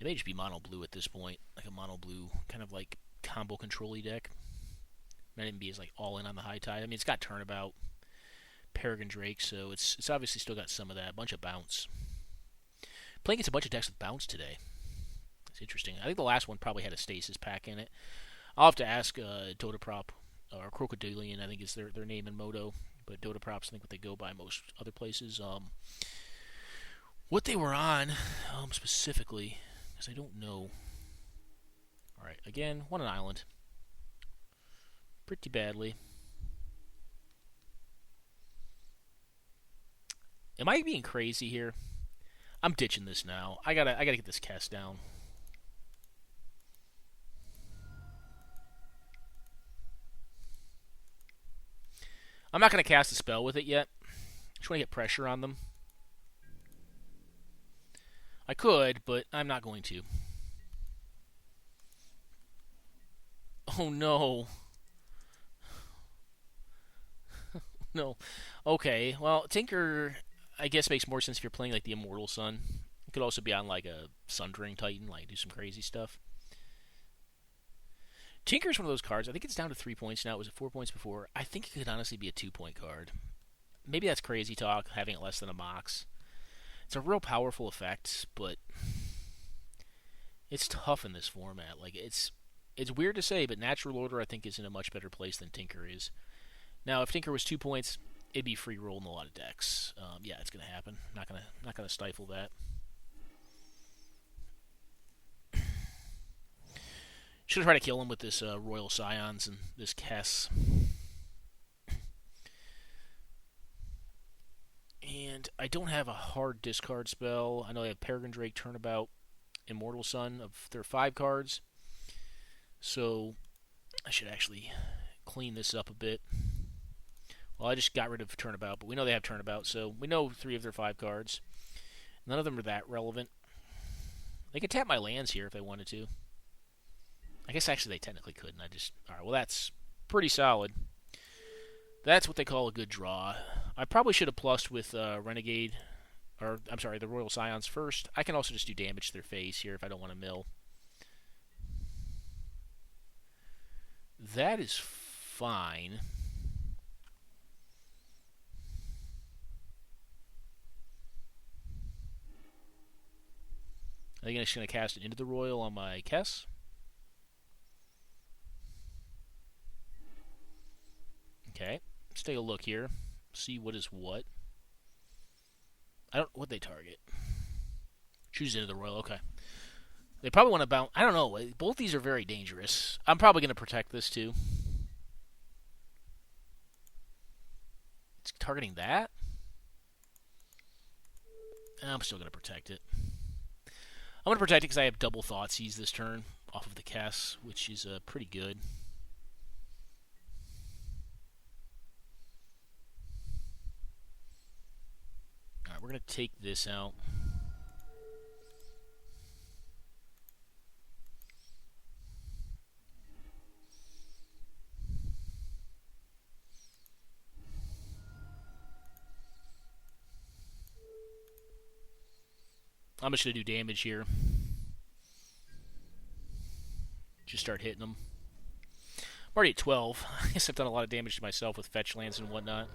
It may just be mono blue at this point, like a mono blue kind of like combo control-y deck. Might even be as like all in on the High Tide. I mean, it's got Turnabout, Peregrine Drake, so it's obviously still got some of that. A bunch of bounce. Playing against a bunch of decks with bounce today. It's interesting. I think the last one probably had a Stasis pack in it. I'll have to ask Dotaprop or Crocodilian, I think is their name in Moto, but Dotaprop's I think what they go by most other places. What they were on specifically. I don't know. Alright, again, want an island. Pretty badly. Am I being crazy here? I'm ditching this now. I gotta get this cast down. I'm not gonna cast a spell with it yet. Just want to get pressure on them. I could, but I'm not going to. Oh no. No. Okay, well, Tinker, I guess, makes more sense if you're playing like the Immortal Sun. It could also be on like a Sundering Titan, like do some crazy stuff. Tinker's one of those cards. I think it's down to 3 points now. It was at 4 points before. I think it could honestly be a 2-point card. Maybe that's crazy talk, having it less than a Mox. It's a real powerful effect, but it's tough in this format. Like it's weird to say, but Natural Order I think is in a much better place than Tinker is. Now, if Tinker was 2 points, it'd be free roll in a lot of decks. Yeah, it's gonna happen. Not gonna stifle that. Should have tried to kill him with this Royal Scions and this Kess. And I don't have a hard discard spell. I know they have Peregrine Drake, Turnabout, Immortal Sun of their 5 cards. So I should actually clean this up a bit. Well, I just got rid of Turnabout, but we know they have Turnabout, so we know 3 of their 5 cards. None of them are that relevant. They could tap my lands here if they wanted to. I guess actually they technically couldn't. Alright, well that's pretty solid. That's what they call a good draw. I probably should have plussed with Renegade, or I'm sorry, the Royal Scions first. I can also just do damage to their face here if I don't want to mill. That is fine. I think I'm just going to cast it into the Royal on my Kess. Okay, let's take a look here. See what is what. What they target. Choose into the Royal, okay. They probably want to bounce. I don't know. Both these are very dangerous. I'm probably going to protect this too. It's targeting that? I'm still going to protect it. I'm going to protect it because I have double Thoughtseize this turn off of the Kess, which is pretty good. Alright, we're going to take this out. I'm just going to do damage here. Just start hitting them. I'm already at 12. I guess I've done a lot of damage to myself with fetch lands and whatnot.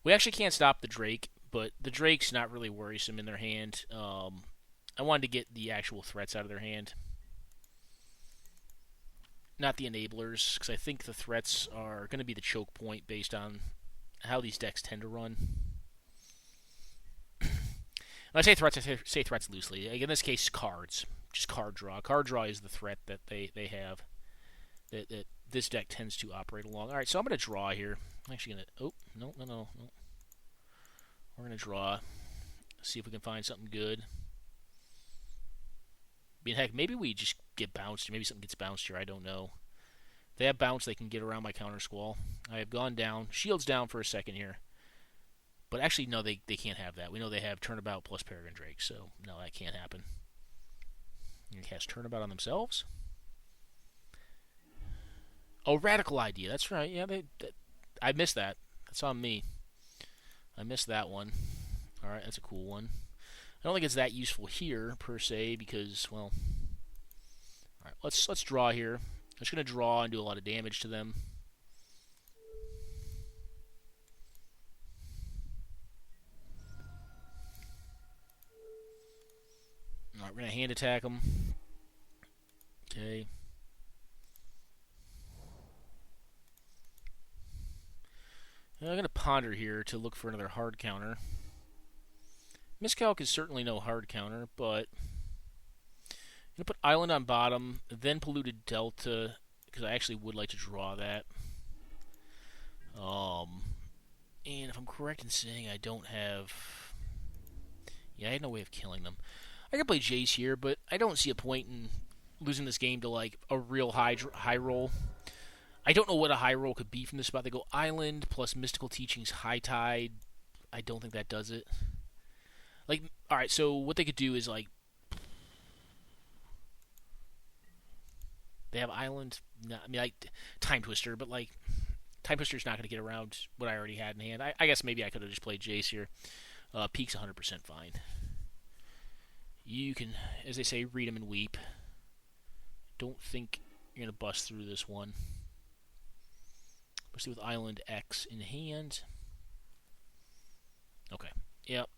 We actually can't stop the Drake, but the Drake's not really worrisome in their hand. I wanted to get the actual threats out of their hand. Not the enablers, because I think the threats are going to be the choke point based on how these decks tend to run. When I say threats, I say threats loosely. Like in this case, cards. Just card draw. Card draw is the threat that they have. That this deck tends to operate along. Alright, so I'm going to draw here. I'm actually going to... Oh, no. We're going to draw. See if we can find something good. I mean, heck, maybe we just get bounced. Maybe something gets bounced here. I don't know. If they have bounce, they can get around my counter squall. I have gone down. Shield's down for a second here. But actually, no, they can't have that. We know they have Turnabout plus Peregrine Drake, so no, that can't happen. You can cast Turnabout on themselves. Oh, Radical Idea. That's right. Yeah, I missed that. That's on me. I missed that one. All right, that's a cool one. I don't think it's that useful here per se because, well, all right. Let's draw here. I'm just gonna draw and do a lot of damage to them. Alright, we're going to hand attack them. Okay. I'm going to ponder here to look for another hard counter. Miscalc is certainly no hard counter, but I'm going to put Island on bottom, then Polluted Delta, because I actually would like to draw that. And if I'm correct in saying I don't have... Yeah, I had no way of killing them. I could play Jace here, but I don't see a point in losing this game to, like, a real high roll. I don't know what a high roll could be from this spot. They go Island plus Mystical Teachings, High Tide. I don't think that does it. Like, alright, so what they could do is, like, they have Island, I mean, like, Time Twister, but, like, Time Twister's not going to get around what I already had in hand. I guess maybe I could have just played Jace here. Peak's 100% fine. You can, as they say, read them and weep. Don't think you're going to bust through this one. Especially with Island X in hand. Okay, yep.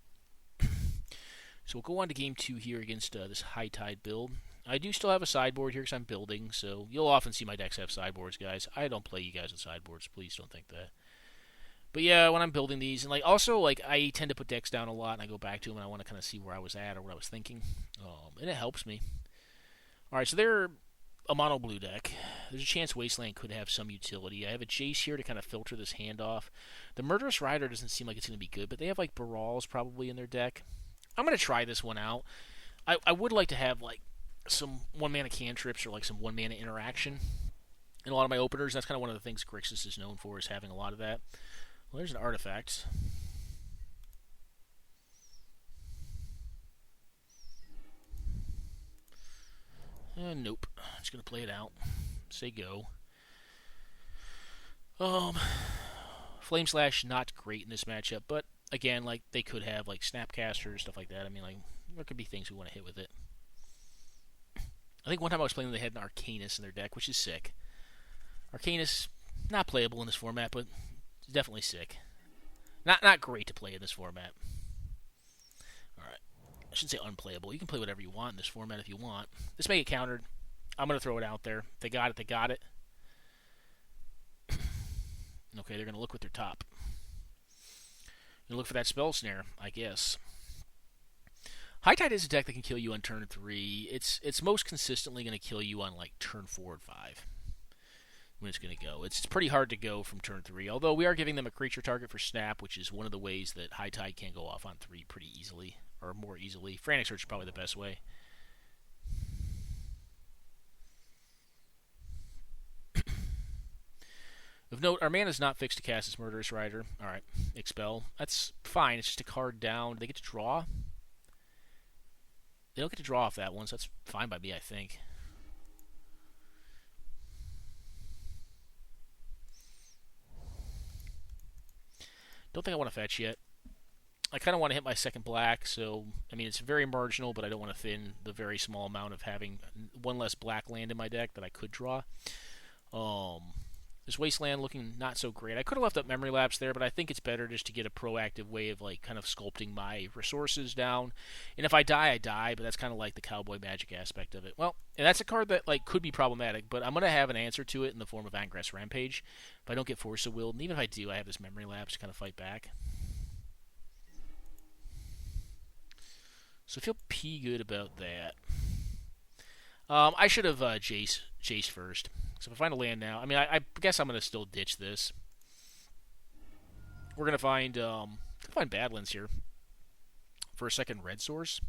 So we'll go on to game 2 here against this High Tide build. I do still have a sideboard here because I'm building, so you'll often see my decks have sideboards, guys. I don't play you guys with sideboards, please don't think that. But yeah, when I'm building these, and like also like I tend to put decks down a lot, and I go back to them, and I want to kind of see where I was at or what I was thinking, and it helps me. All right, so they're a mono blue deck. There's a chance Wasteland could have some utility. I have a Jace here to kind of filter this hand off. The Murderous Rider doesn't seem like it's going to be good, but they have like Barals probably in their deck. I'm going to try this one out. I would like to have like some 1-mana cantrips or like some 1-mana interaction in a lot of my openers. That's kind of one of the things Grixis is known for, is having a lot of that. Well, there's an artifact. Nope. Just going to play it out. Say go. Flame Slash, not great in this matchup, but again, like, they could have, like, Snapcaster, stuff like that. I mean, like, there could be things we want to hit with it. I think one time I was playing, they had an Arcanus in their deck, which is sick. Arcanus, not playable in this format, but definitely sick. Not great to play in this format. Alright. I shouldn't say unplayable. You can play whatever you want in this format if you want. This may get countered. I'm going to throw it out there. If they got it, they got it. Okay, they're going to look with their top. Going to look for that spell snare, I guess. High Tide is a deck that can kill you on turn 3. It's most consistently going to kill you on like turn 4 and 5. When it's going to go. It's pretty hard to go from turn 3, although we are giving them a creature target for Snap, which is one of the ways that High Tide can go off on 3 pretty easily, or more easily. Frantic Search is probably the best way. Of note, our mana is not fixed to cast as Murderous Rider. Alright, Expel. That's fine, it's just a card down. Do they get to draw? They don't get to draw off that one, so that's fine by me, I think. Don't think I want to fetch yet. I kind of want to hit my second black, so, I mean, it's very marginal, but I don't want to thin the very small amount of having one less black land in my deck that I could draw. This Wasteland looking not so great. I could have left up Memory Lapse there, but I think it's better just to get a proactive way of, like, kind of sculpting my resources down. And if I die, I die, but that's kind of like the Cowboy Magic aspect of it. Well, and that's a card that, like, could be problematic, but I'm going to have an answer to it in the form of Angrass Rampage. If I don't get Force of Will, and even if I do, I have this Memory Lapse to kind of fight back. So I feel pretty good about that. I should have Jace first. So if I find a land now, I mean, I guess I'm going to still ditch this. We're going to find Badlands here for a second red source.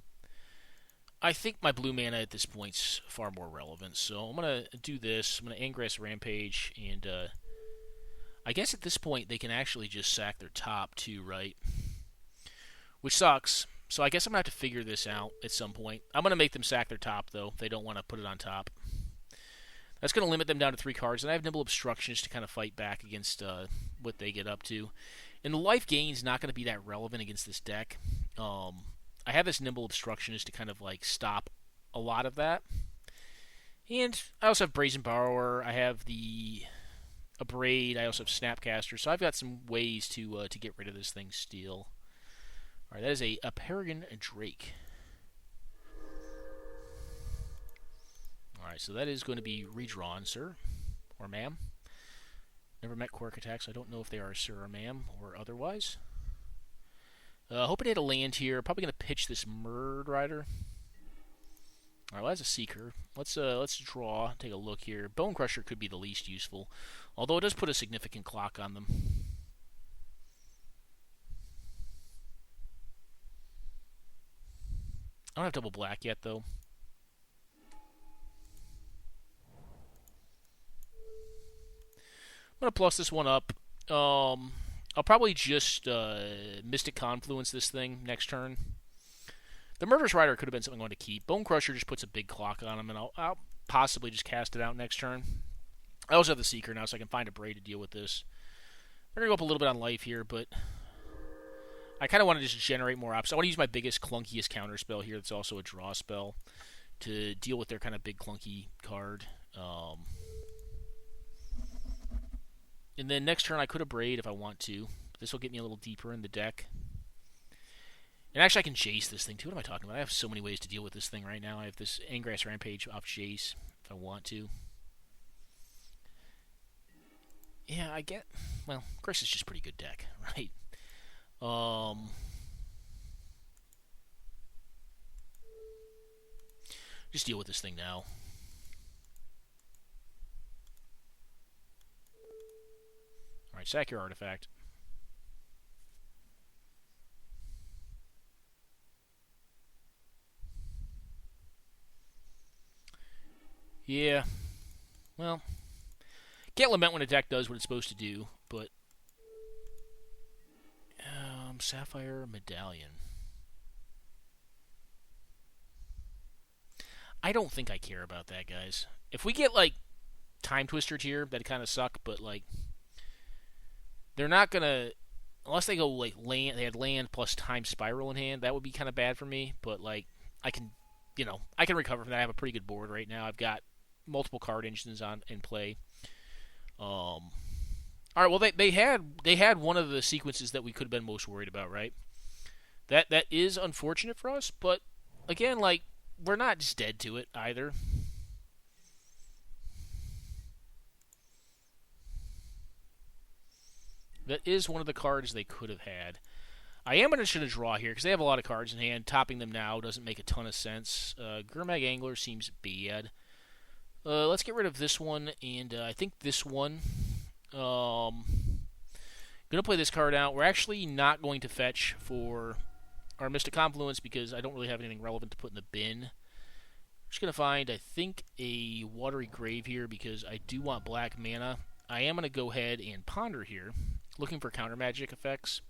I think my blue mana at this point's far more relevant, so I'm going to do this. I'm going to Angrass Rampage, and I guess at this point they can actually just sack their top too, right? Which sucks. So I guess I'm going to have to figure this out at some point. I'm going to make them sack their top, though, if they don't want to put it on top. That's going to limit them down to 3 cards, and I have Nimble Obstructionist to kind of fight back against what they get up to. And the life gain's not going to be that relevant against this deck. I have this Nimble Obstructionist to kind of like stop a lot of that. And I also have Brazen Borrower. I have the Abrade. I also have Snapcaster. So I've got some ways to get rid of this thing still. All right, that is a Peregrine Drake. Alright, so that is going to be redrawn, sir. Or ma'am. Never met Quark Attack, so I don't know if they are sir or ma'am, or otherwise. Hoping to hit a land here. Probably going to pitch this Murd Rider. Alright, well, that's a Seeker. Let's draw, take a look here. Bone Crusher could be the least useful, although it does put a significant clock on them. Alright, so let's draw, take a look here. Bone Crusher could be the least useful, although it does put a significant clock on them. Alright, let's see here. Bone Crusher could be the least useful, although it does put a significant clock on them. I don't have double black yet, though. I'm going to plus this one up. I'll probably just Mystic Confluence this thing next turn. The Murderous Rider could have been something I wanted to keep. Bone Crusher just puts a big clock on him, and I'll possibly just cast it out next turn. I also have the Seeker now, so I can find a Bray to deal with this. We're going to go up a little bit on life here, but I kind of want to just generate more options. I want to use my biggest, clunkiest counter spell here that's also a draw spell to deal with their kind of big, clunky card. And then next turn I could have Braid if I want to. This will get me a little deeper in the deck. And actually I can Jace this thing too. What am I talking about? I have so many ways to deal with this thing right now. I have this Angrass Rampage off Jace if I want to. Yeah, I get... Well, Grixis is just a pretty good deck, right? Just deal with this thing now. Alright, sack your artifact. Yeah. Well... Can't lament when a deck does what it's supposed to do, but... Sapphire Medallion. I don't think I care about that, guys. If we get, like, Time Twistered here, that'd kind of suck, but, like... They're not gonna... Unless they go, like, land... They had land plus Time Spiral in hand, that would be kind of bad for me, but, like, I can... You know, I can recover from that. I have a pretty good board right now. I've got multiple card engines in play. All right. Well, they had one of the sequences that we could have been most worried about, right? That is unfortunate for us, but again, like we're not just dead to it either. That is one of the cards they could have had. I am going to draw here because they have a lot of cards in hand. Topping them now doesn't make a ton of sense. Gurmag Angler seems bad. Let's get rid of this one, and I think this one. Gonna play this card out. We're actually not going to fetch for our Mystic Confluence because I don't really have anything relevant to put in the bin. Just gonna find, I think, a Watery Grave here because I do want black mana. I am gonna go ahead and ponder here, looking for counter magic effects.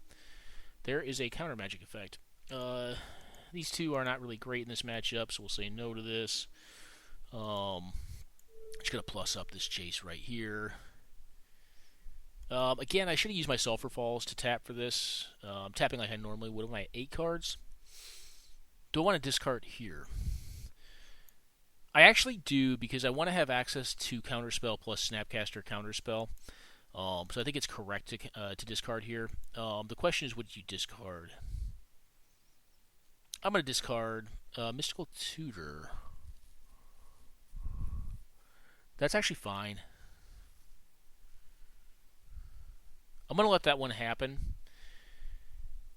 There is a counter magic effect. These two are not really great in this matchup, so we'll say no to this. Just gonna plus up this Jace right here. Again, I should have used my Sulphur Falls to tap for this. I'm tapping like I normally would with my 8 cards. Do I want to discard here? I actually do because I want to have access to Counterspell plus Snapcaster Counterspell. So I think it's correct to discard here. The question is, what do you discard? I'm going to discard Mystical Tutor. That's actually fine. I'm going to let that one happen.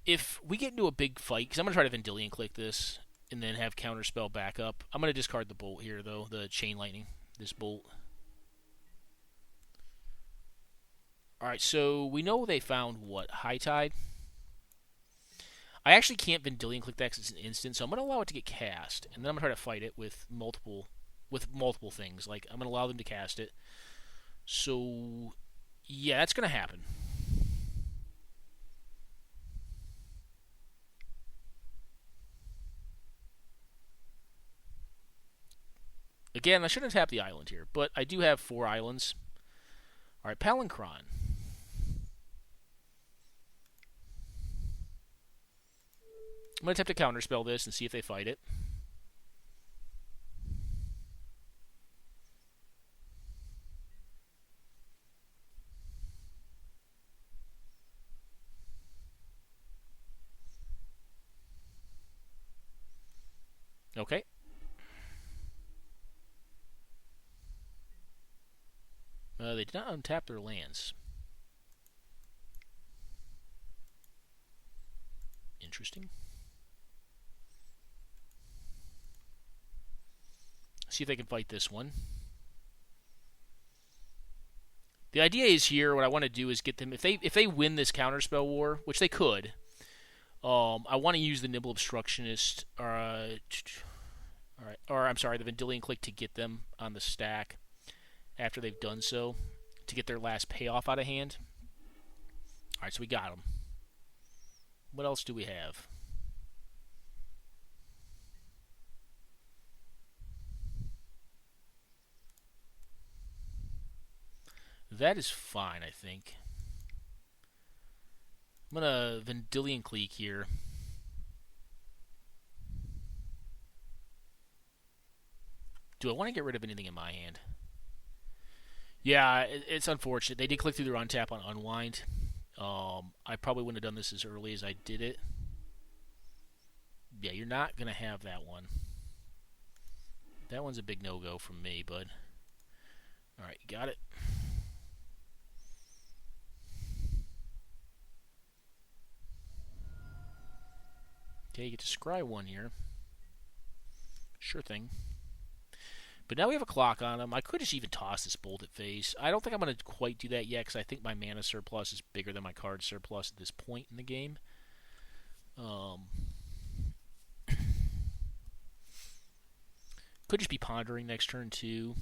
If we get into a big fight, because I'm going to try to Vendilion click this and then have Counterspell back up. I'm going to discard the Bolt here, though, the Chain Lightning, this Bolt. Alright, so we know they found, what, High Tide? I actually can't Vendilion click that because it's an instant, so I'm going to allow it to get cast, and then I'm going to try to fight it with multiple things. Like, I'm going to allow them to cast it. So, yeah, that's going to happen. Again, I shouldn't tap the island here, but I do have 4 islands. Alright, Palancron. I'm going to attempt to counterspell this and see if they fight it. Okay. They did not untap their lands. Interesting. See if they can fight this one. The idea is here, what I want to do is get them, if they win this Counterspell war, which they could, I want to use the Nimble Obstructionist, or I'm sorry, the Vendilion Clique to get them on the stack after they've done so, to get their last payoff out of hand. Alright, so we got them. What else do we have? That is fine, I think. I'm gonna Vendilion Clique here. Do I want to get rid of anything in my hand? Yeah, it's unfortunate. They did click through their untap on Unwind. I probably wouldn't have done this as early as I did it. Yeah, you're not going to have that one. That one's a big no-go from me, bud. Alright, you got it. Okay, you get to scry one here. Sure thing. But now we have a clock on him. I could just even toss this Bolted Face. I don't think I'm going to quite do that yet because I think my mana surplus is bigger than my card surplus at this point in the game. Could just be pondering next turn too.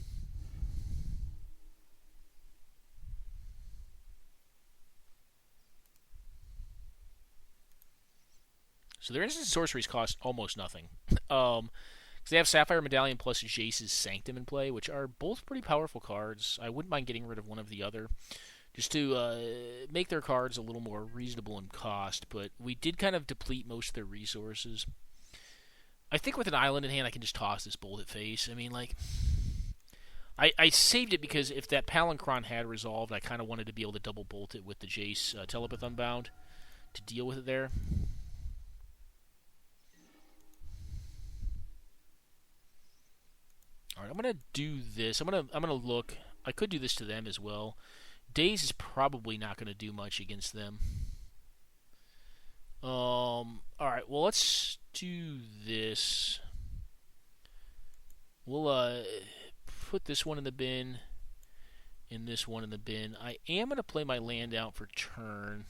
So their instant sorceries cost almost nothing. Because they have Sapphire Medallion plus Jace's Sanctum in play, which are both pretty powerful cards. I wouldn't mind getting rid of one of the other, just to make their cards a little more reasonable in cost. But we did kind of deplete most of their resources. I think with an island in hand, I can just toss this Bolted Face. I mean, like, I saved it because if that Palinchron had resolved, I kind of wanted to be able to double bolt it with the Jace Telepith Unbound to deal with it there. All right, I'm gonna do this. I'm gonna look. I could do this to them as well. Daze is probably not gonna do much against them. All right. Well, let's do this. We'll put this one in the bin, and this one in the bin. I am gonna play my land out for turn.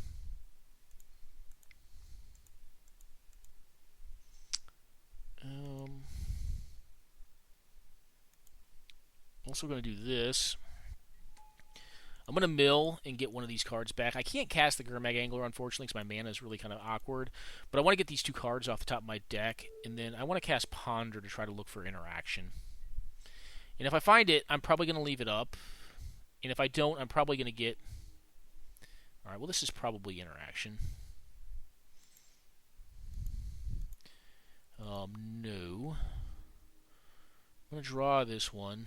Also going to do this. I'm going to mill and get one of these cards back. I can't cast the Gurmag Angler, unfortunately, because my mana is really kind of awkward. But I want to get these two cards off the top of my deck, and then I want to cast Ponder to try to look for interaction. And if I find it, I'm probably going to leave it up. And if I don't, I'm probably going to get... Alright, well, this is probably interaction. No. I'm going to draw this one.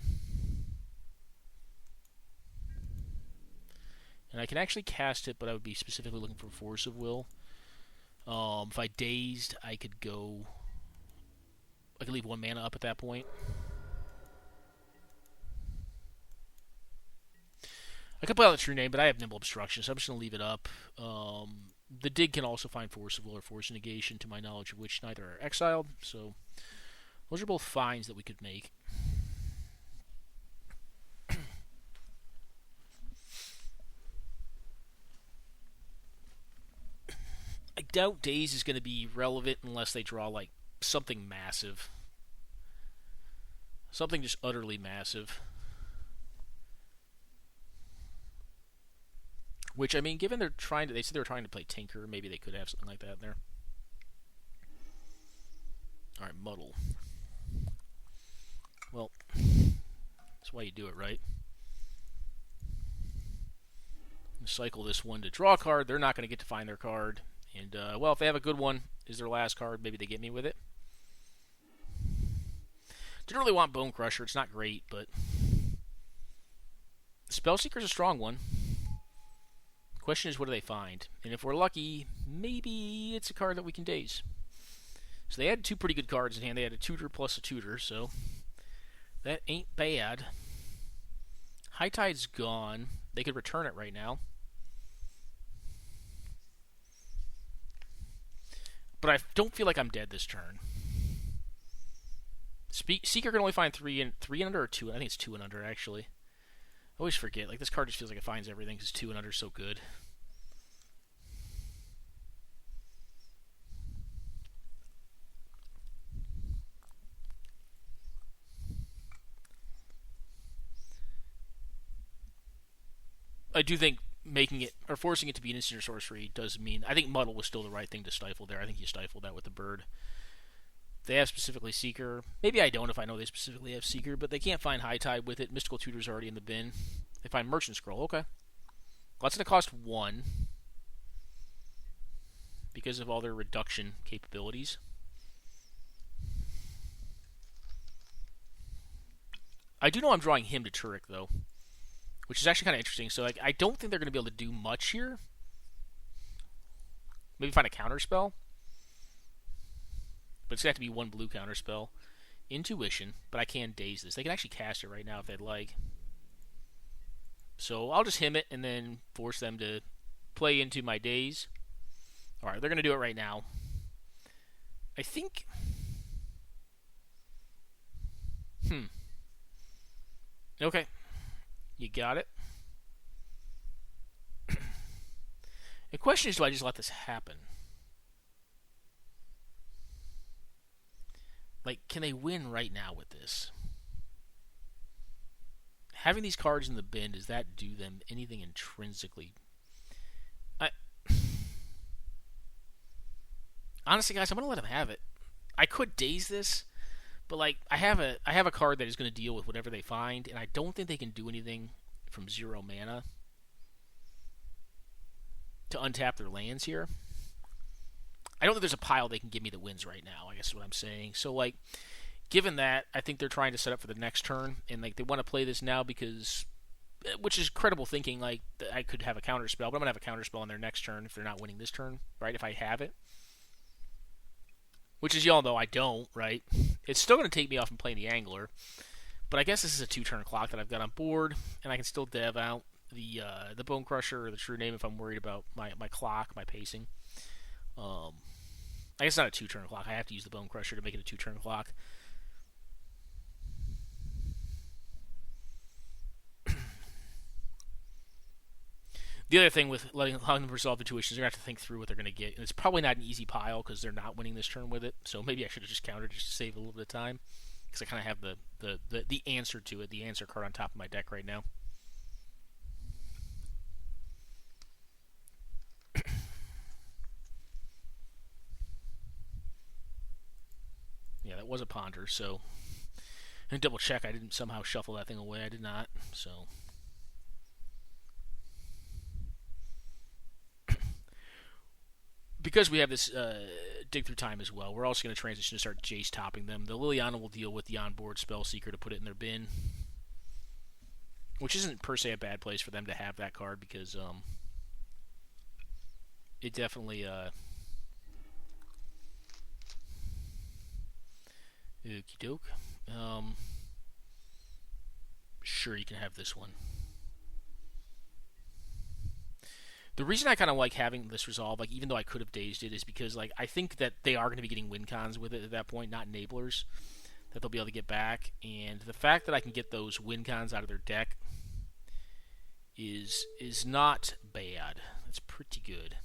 And I can actually cast it, but I would be specifically looking for Force of Will. If I dazed, I could go... I could leave one mana up at that point. I could play out the True Name, but I have Nimble Obstruction, so I'm just going to leave it up. The Dig can also find Force of Will or Force Negation, to my knowledge of which neither are exiled. So those are both finds that we could make. I doubt Daze is going to be relevant unless they draw like something massive. Something just utterly massive. Which, I mean, given they said they were trying to play Tinker, maybe they could have something like that in there. Alright, Muddle. Well, that's why you do it, right? Cycle this one to draw a card. They're not going to get to find their card. And, well, if they have a good one, is their last card, maybe they get me with it. Didn't really want Bone Crusher. It's not great, but... Spellseeker's a strong one. The question is, what do they find? And if we're lucky, maybe it's a card that we can daze. So they had two pretty good cards in hand. They had a tutor plus a tutor, so... That ain't bad. High Tide's gone. They could return it right now. But I don't feel like I'm dead this turn. Seeker can only find 3 and under or 2. I think it's 2 and under, actually. I always forget. Like, this card just feels like it finds everything because 2 and under is so good. I do think making it or forcing it to be an instant or sorcery does mean I think Muddle was still the right thing to stifle there. I think you stifled that with the bird. They have specifically Seeker. Maybe I don't if I know they specifically have Seeker, but they can't find High Tide with it. Mystical Tutor's already in the bin. They find Merchant Scroll. Okay. Well, that's going to cost 1 because of all their reduction capabilities. I do know I'm drawing him to Turek, though, which is actually kind of interesting. So I don't think they're going to be able to do much here. Maybe find a counterspell. But it's going to have to be 1 blue counterspell. Intuition, but I can daze this. They can actually cast it right now if they'd like. So I'll just him it and then force them to play into my daze. Alright, they're going to do it right now. I think... Okay. You got it. The question is, do I just let this happen? Like, can they win right now with this? Having these cards in the bin, does that do them anything intrinsically? Honestly, guys, I'm going to let them have it. I could daze this, but like I have a card that is going to deal with whatever they find, and I don't think they can do anything from 0 mana to untap their lands here. I don't think there's a pile they can give me that wins right now, I guess is what I'm saying. So, like, given that, I think they're trying to set up for the next turn, and like they want to play this now because, which is credible thinking, like, I could have a counterspell, but I'm going to have a counterspell on their next turn if they're not winning this turn, right, if I have it. Which, as y'all know, I don't, right? It's still going to take me off from playing the Angler, but I guess this is a 2-turn clock that I've got on board, and I can still dev out the Bone Crusher or the True Name if I'm worried about my clock, my pacing. I guess it's not a 2-turn clock. I have to use the Bone Crusher to make it a 2-turn clock. The other thing with allowing them resolve intuition is they're going to have to think through what they're going to get. And it's probably not an easy pile because they're not winning this turn with it. So maybe I should have just countered just to save a little bit of time. Because I kind of have the answer to it, the answer card on top of my deck right now. Yeah, that was a ponder, so... And double check, I didn't somehow shuffle that thing away. I did not, so... Because we have this dig through time as well, we're also going to transition to start Jace topping them. The Liliana will deal with the onboard spell seeker to put it in their bin, which isn't per se a bad place for them to have that card because it definitely okie doke. Sure, you can have this one. The reason I kind of like having this resolve, like even though I could have dazed it, is because like I think that they are going to be getting win cons with it at that point, not enablers that they'll be able to get back. And the fact that I can get those win cons out of their deck is not bad. That's pretty good.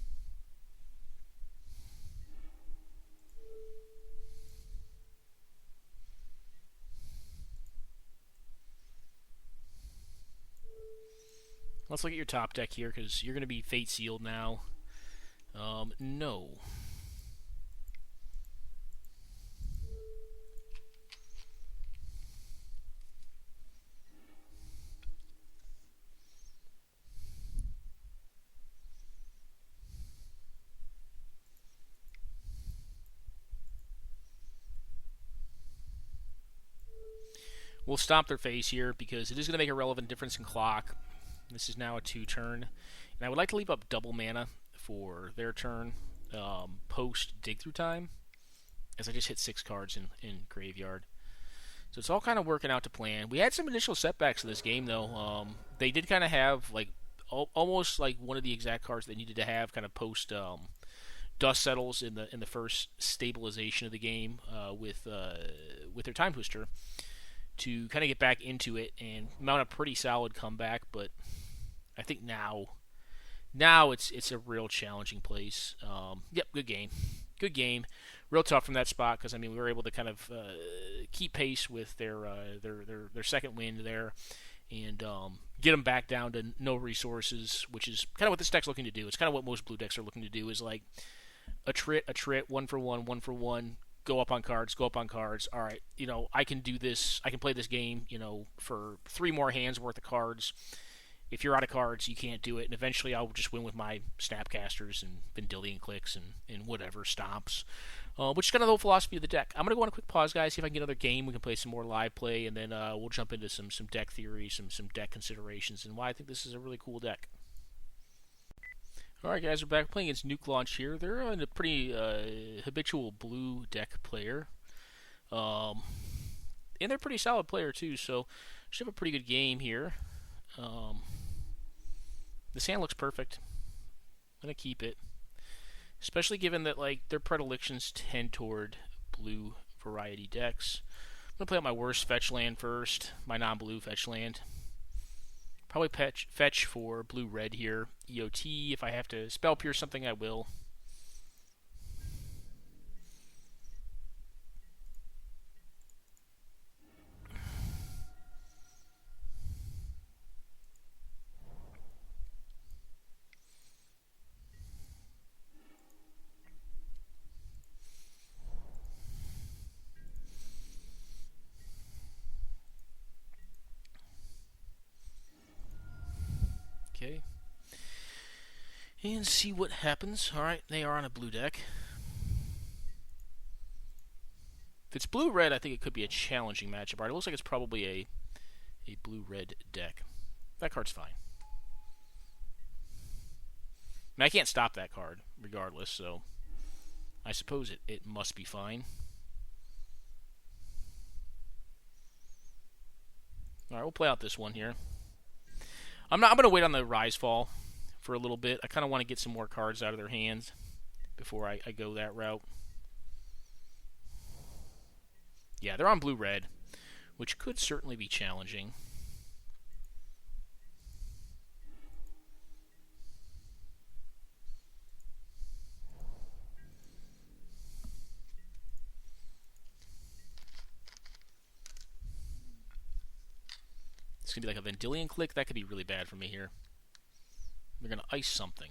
Let's look at your top deck here, because you're going to be Fate Sealed now. No. We'll stomp their face here, because it is going to make a relevant difference in clock. This is now a 2-turn. And I would like to leave up double mana for their turn post dig through time, as I just hit 6 cards in graveyard. So it's all kind of working out to plan. We had some initial setbacks in this game, though. They did kind of have like almost like one of the exact cards they needed to have kind of post Dust Settles in the first stabilization of the game with their Time Twister, to kind of get back into it and mount a pretty solid comeback. But I think now it's a real challenging place. Yep, good game. Real tough from that spot, because I mean we were able to kind of keep pace with their second wind there, and get them back down to no resources, which is kind of what this deck's looking to do. It's kind of what most blue decks are looking to do, is like a trit, 1-for-1, go up on cards. All right, I can do this. I can play this game, for 3 more hands worth of cards. If you're out of cards, you can't do it, and eventually I'll just win with my Snapcasters and Vendilion Clicks and whatever stomps, which is kind of the whole philosophy of the deck. I'm going to go on a quick pause, guys, see if I can get another game. We can play some more live play, and then we'll jump into some deck theory, some deck considerations, and why I think this is a really cool deck. Alright, guys, we're back playing against Nuke Launch here. They're a pretty habitual blue deck player, and they're a pretty solid player, too, so should have a pretty good game here. This hand looks perfect. I'm going to keep it. Especially given that, their predilections tend toward blue variety decks. I'm going to play out my worst fetch land first. My non-blue fetch land. Probably fetch for blue-red here. EOT. If I have to spell pierce something, I will. Okay. And see what happens. Alright, they are on a blue deck. If it's blue-red, I think it could be a challenging matchup. Alright, it looks like it's probably a blue-red deck. That card's fine. I mean, I can't stop that card, regardless, so I suppose it must be fine. Alright, we'll play out this one here. I'm going to wait on the Rise Fall for a little bit. I kind of want to get some more cards out of their hands before I go that route. Yeah, they're on blue-red, which could certainly be challenging. It's going to be like a Vendilion Click. That could be really bad for me here. They're going to ice something.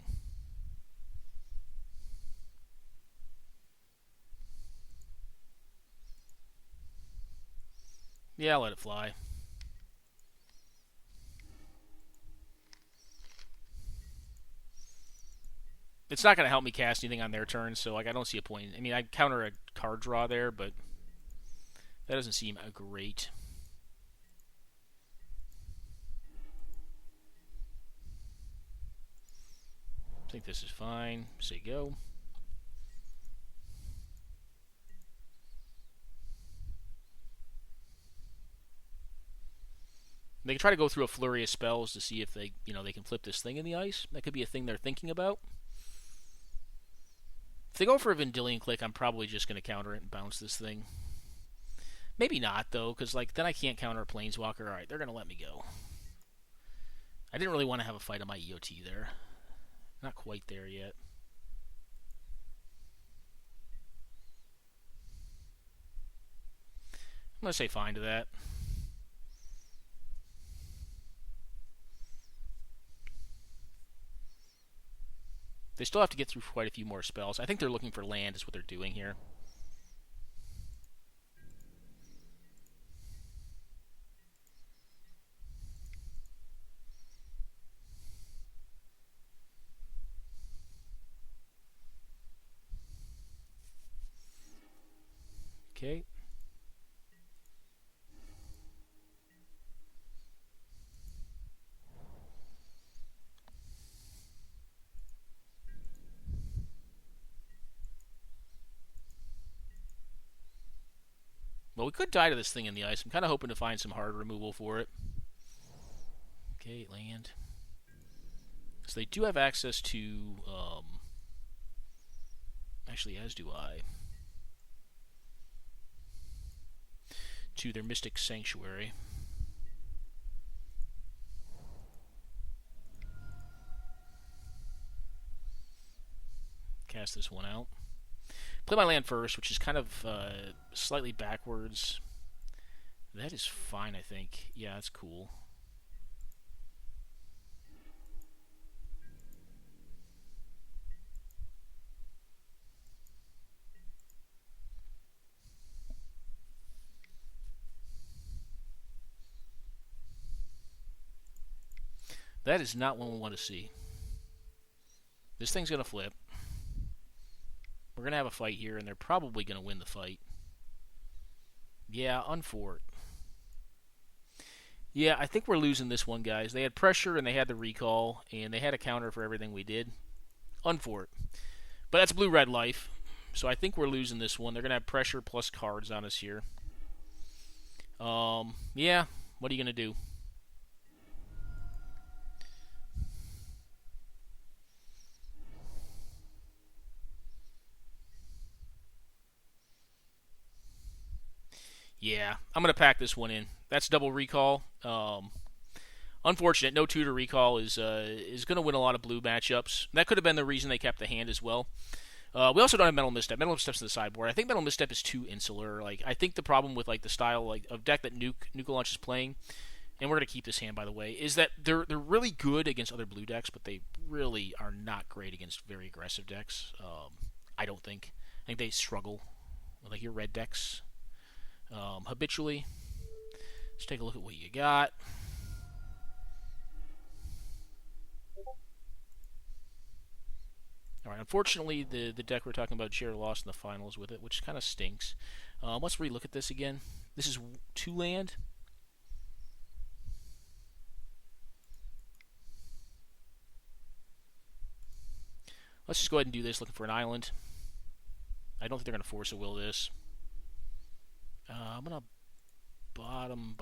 Yeah, I'll let it fly. It's not going to help me cast anything on their turn, so I don't see a point. I mean, I counter a card draw there, but that doesn't seem great. I think this is fine. Say go. They can try to go through a flurry of spells to see if they can flip this thing in the ice. That could be a thing they're thinking about. If they go for a Vendilion Click, I'm probably just going to counter it and bounce this thing. Maybe not, though, because then I can't counter a Planeswalker. Alright, they're going to let me go. I didn't really want to have a fight on my EOT there. Not quite there yet. I'm going to say fine to that. They still have to get through quite a few more spells. I think they're looking for land is what they're doing here. Okay. Well, we could die to this thing in the ice. I'm kind of hoping to find some hard removal for it. Okay, land. So they do have access to... actually, as do I. To their Mystic Sanctuary. Cast this one out. Play my land first, which is kind of slightly backwards. That is fine, I think. Yeah, that's cool. That is not what we want to see. This thing's going to flip. We're going to have a fight here, and they're probably going to win the fight. Yeah, unfort. Yeah, I think we're losing this one, guys. They had pressure, and they had the recall, and they had a counter for everything we did. Unfort. But that's blue-red life, so I think we're losing this one. They're going to have pressure plus cards on us here. Yeah, what are you going to do? Yeah, I'm going to pack this one in. That's double recall. Unfortunate, no tutor recall is going to win a lot of blue matchups. That could have been the reason they kept the hand as well. We also don't have Mental Misstep. Mental Misstep's in the sideboard. I think Mental Misstep is too insular. Like I think the problem with like the style like of deck that Nuka Launch is playing, and we're gonna keep this hand by the way, is that they're really good against other blue decks, but they really are not great against very aggressive decks. I don't think. I think they struggle with like your red decks habitually. Let's take a look at what you got. All right. Unfortunately, the deck we're talking about, Jared lost in the finals with it, which kind of stinks. Let's relook at this again. This is 2 land. Let's just go ahead and do this, looking for an island. I don't think they're going to force a will this. I'm going to bottom.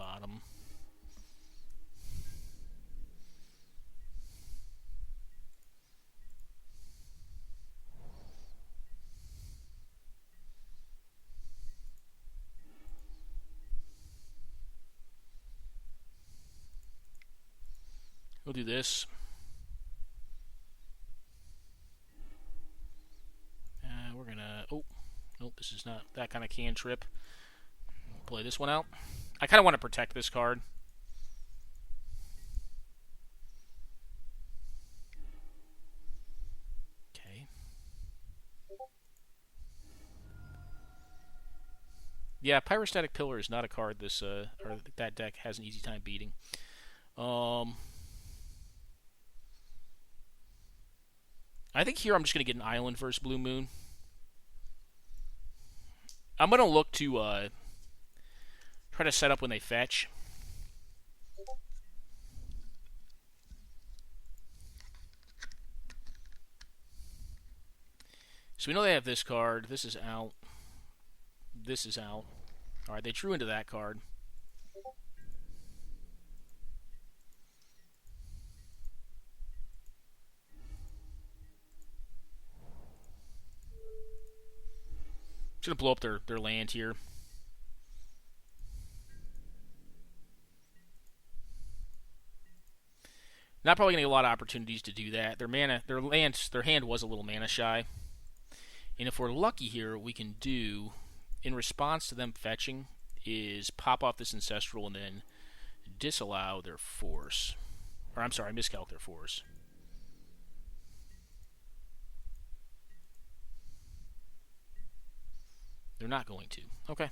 We'll do this. We're going to... Oh, nope, this is not that kind of cantrip. Play this one out. I kind of want to protect this card. Okay. Yeah, Pyrostatic Pillar is not a card this or that deck has an easy time beating. I think here I'm just going to get an island versus Blue Moon. I'm going to look to try to set up when they fetch. So we know they have this card. This is out. This is out. Alright, they drew into that card. Just going to blow up their land here. Not probably going to get a lot of opportunities to do that. Their hand was a little mana shy. And if we're lucky here, we can do, in response to them fetching, is pop off this Ancestral and then disallow their force. Or I'm sorry, miscalc their force. They're not going to. Okay.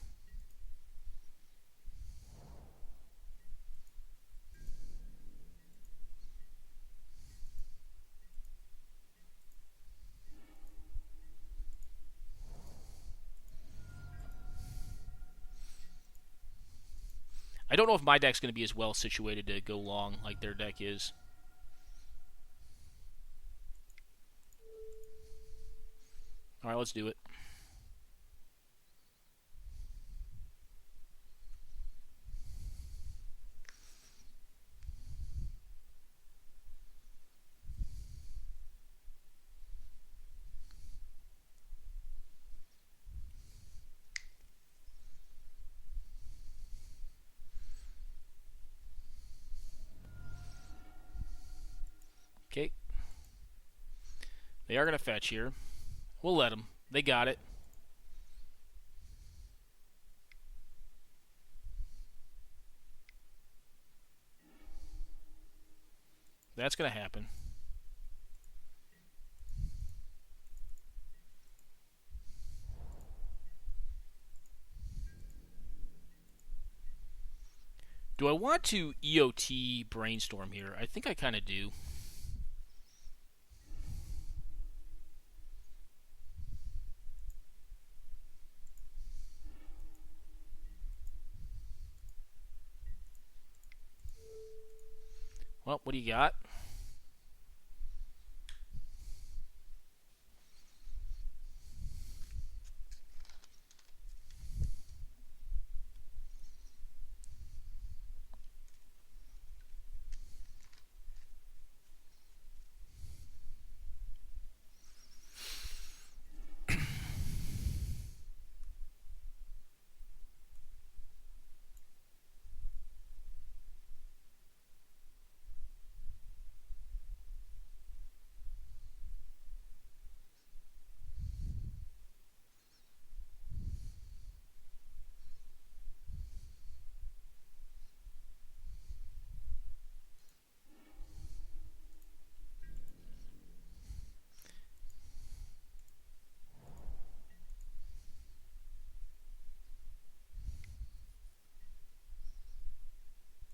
I don't know if my deck's going to be as well situated to go long like their deck is. Alright, let's do it. Okay. They are going to fetch here. We'll let them. They got it. That's going to happen. Do I want to EOT Brainstorm here? I think I kind of do. Well, what do you got?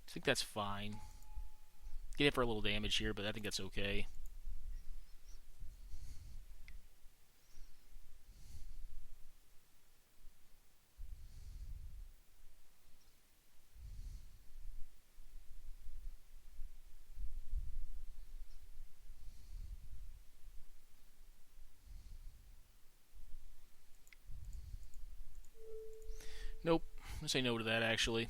I think that's fine. Get it for a little damage here, but I think that's okay. Nope. I'm going to say no to that, actually.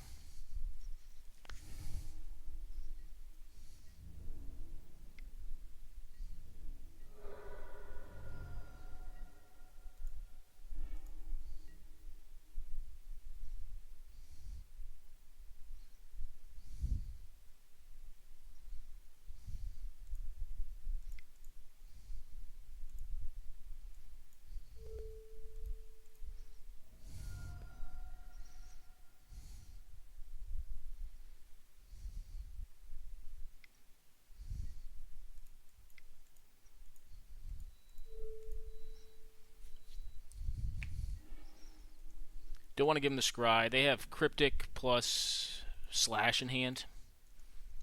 Don't want to give them the Scry. They have Cryptic plus Slash in hand,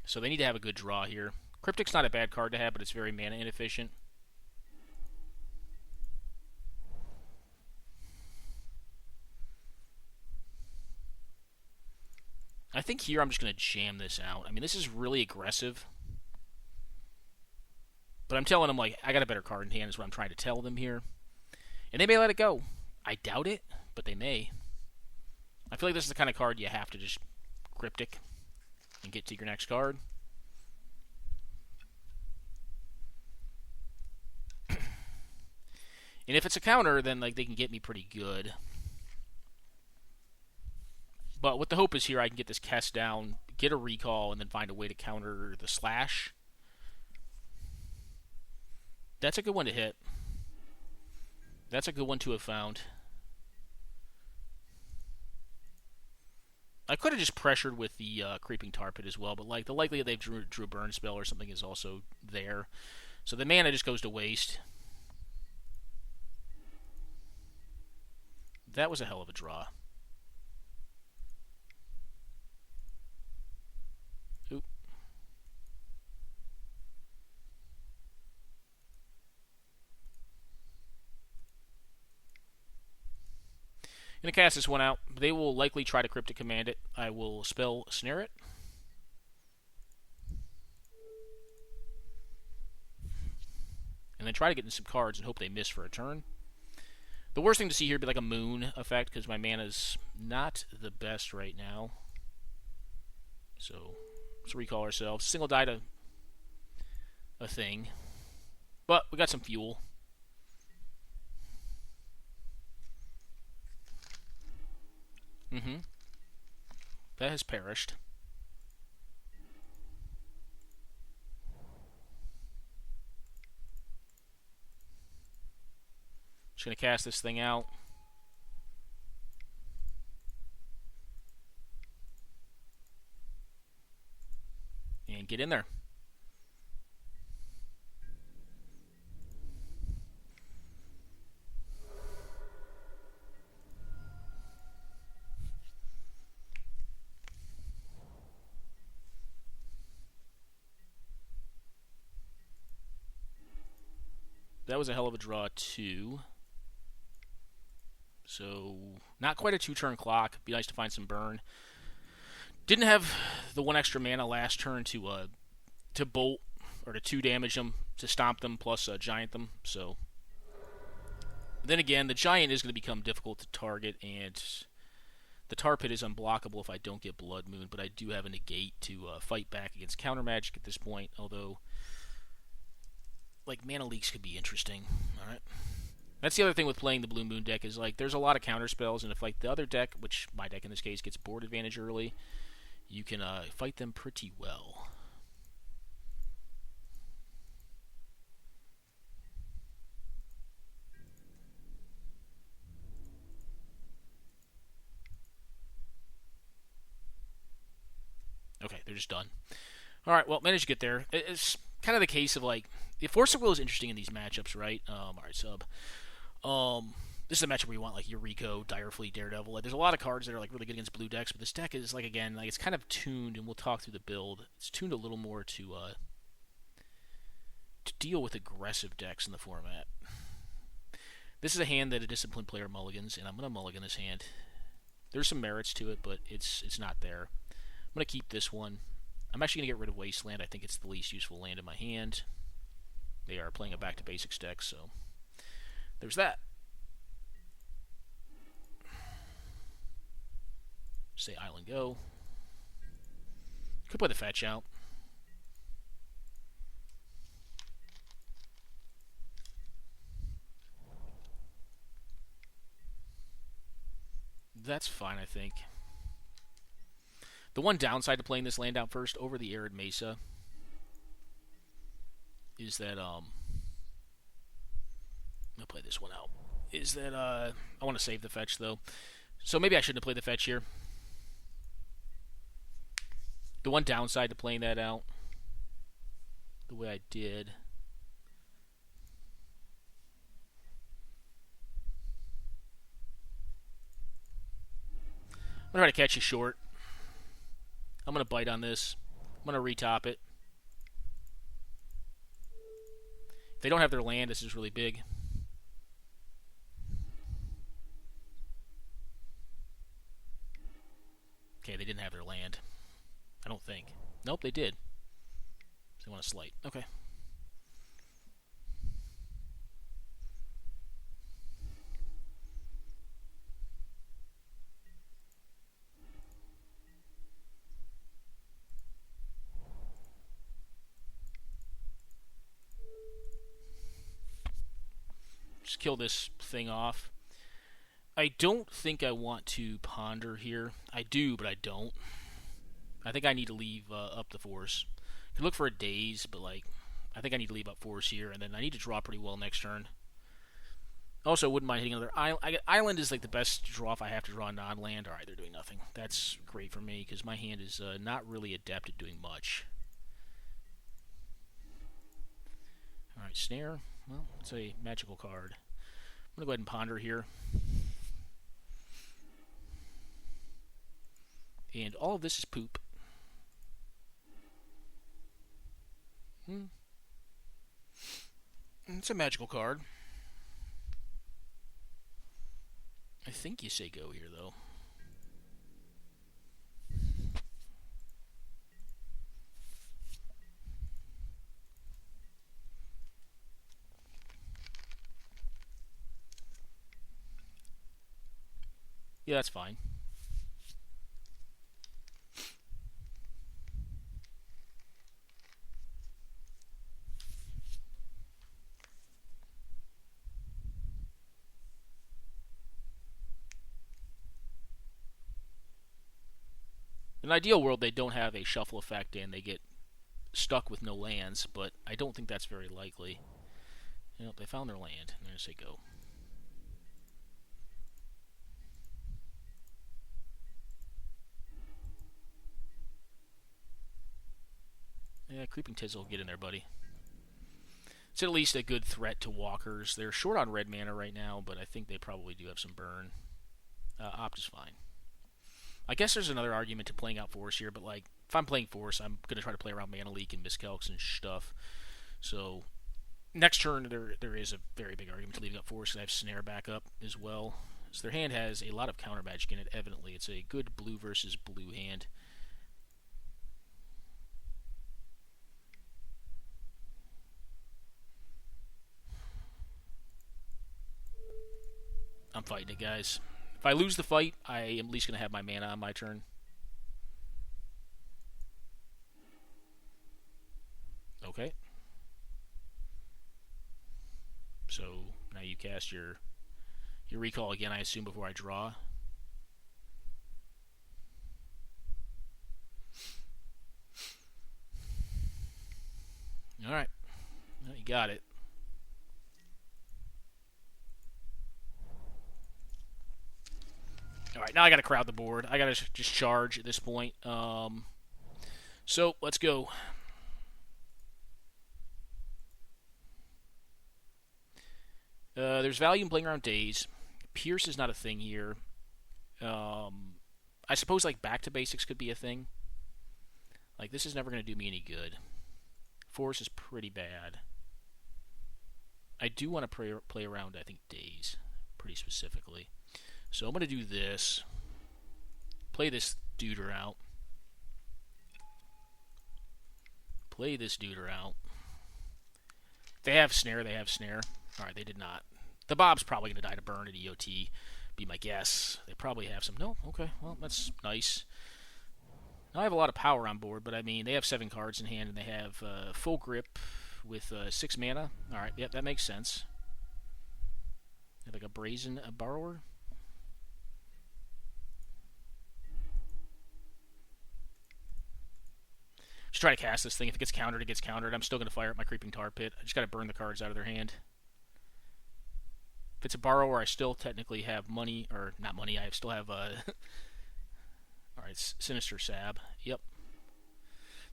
so they need to have a good draw here. Cryptic's not a bad card to have, but it's very mana inefficient. I think here I'm just going to jam this out. I mean, this is really aggressive. But I'm telling them, like, I got a better card in hand is what I'm trying to tell them here. And they may let it go. I doubt it, but they may. I feel like this is the kind of card you have to just Cryptic and get to your next card. And if it's a counter, then like they can get me pretty good. But what the hope is here, I can get this Kess down, get a recall, and then find a way to counter the Slash. That's a good one to hit. That's a good one to have found. I could have just pressured with the Creeping Tar Pit as well, but like the likelihood they drew a burn spell or something is also there. So the mana just goes to waste. That was a hell of a draw. Oop. I'm going to cast this one out. They will likely try to Cryptic Command it. I will spell Snare it. And then try to get in some cards and hope they miss for a turn. The worst thing to see here would be like a Moon effect, because my mana's not the best right now. So, let's recall ourselves. Single die to a thing. But we got some fuel. That has perished. Just going to cast this thing out. And get in there. That was a hell of a draw, too. So, not quite a 2-turn clock. Be nice to find some burn. Didn't have the 1 extra mana last turn to bolt, or to 2 damage them, to stomp them, plus giant them. So, then again, the giant is going to become difficult to target, and the tar pit is unblockable if I don't get Blood Moon, but I do have a negate to fight back against counter magic at this point, although, like, mana leaks could be interesting. Alright. That's the other thing with playing the Blue Moon deck, is, like, there's a lot of counter spells, and if, like, the other deck, which my deck in this case, gets board advantage early, you can fight them pretty well. Okay, they're just done. Alright, well, managed to get there. It's kind of the case of, like, the Force of Will is interesting in these matchups, right? Alright, sub. This is a matchup where you want, like, Yuriko, Direfleet, Daredevil. Like, there's a lot of cards that are, like, really good against blue decks, but this deck is, like, again, like, it's kind of tuned, and we'll talk through the build. It's tuned a little more to deal with aggressive decks in the format. This is a hand that a disciplined player mulligans, and I'm going to mulligan this hand. There's some merits to it, but it's not there. I'm going to keep this one. I'm actually going to get rid of Wasteland. I think it's the least useful land in my hand. They are playing a back-to-basics deck, so there's that. Say Island go. Could play the fetch out. That's fine, I think. The one downside to playing this land out first over the Arid Mesa is that, I'm going to play this one out, is that, I want to save the fetch, though. So maybe I shouldn't have played the fetch here. The one downside to playing that out the way I did, I'm going to try to catch you short. I'm going to bite on this. I'm going to retop it. If they don't have their land, this is really big. Okay, they didn't have their land. I don't think. Nope, they did. So they want to slight. Okay. Just kill this thing off. I don't think I want to ponder here. I do, but I don't. I think I need to leave up the force. I could look for a daze, but like, I think I need to leave up force here, and then I need to draw pretty well next turn. Also, wouldn't mind hitting another island. Island is like the best draw if I have to draw non-land. Alright, they're doing nothing. That's great for me, because my hand is not really adept at doing much. Alright, snare. Well, it's a magical card. I'm going to go ahead and ponder here. And all of this is poop. It's a magical card. I think you say go here, though. Yeah, that's fine. In an ideal world, they don't have a shuffle effect and they get stuck with no lands, but I don't think that's very likely. Nope, they found their land. I'm going to say go. Yeah, Creeping Tizzle, get in there, buddy. It's at least a good threat to walkers. They're short on red mana right now, but I think they probably do have some burn. Opt is fine. I guess there's another argument to playing out Force here, but like, if I'm playing Force, I'm going to try to play around mana leak and miscalcs and stuff. So, Next turn, there is a very big argument to leaving up force, and I have Snare back up as well. So their hand has a lot of counter magic in it, evidently. It's a good blue versus blue hand. I'm fighting it, guys. If I lose the fight, I am at least going to have my mana on my turn. Okay. So now you cast your recall again, I assume, before I draw. Alright. Well, you got it. Alright, now I gotta crowd the board. I gotta just charge at this point. So, let's go. There's value in playing around Daze. Pierce is not a thing here. I suppose like back to basics could be a thing. Like this is never going to do me any good. Force is pretty bad. I do want to play around, I think, Daze pretty specifically. So I'm going to do this. Play this duder out. Play this duder out. They have Snare, they have Snare. Alright, they did not. The Bob's probably going to die to burn at EOT, be my guess. They probably have some. No? Okay, well, that's nice. Now I have a lot of power on board, but I mean, they have 7 cards in hand, and they have full grip with 6 mana. Alright, yep, that makes sense. They have like a Brazen Borrower. Just try to cast this thing. If it gets countered, it gets countered. I'm still going to fire up my Creeping Tar Pit. I just got to burn the cards out of their hand. If it's a borrower, I still technically have money, or not money, I still have Alright, Sinister Sab. Yep.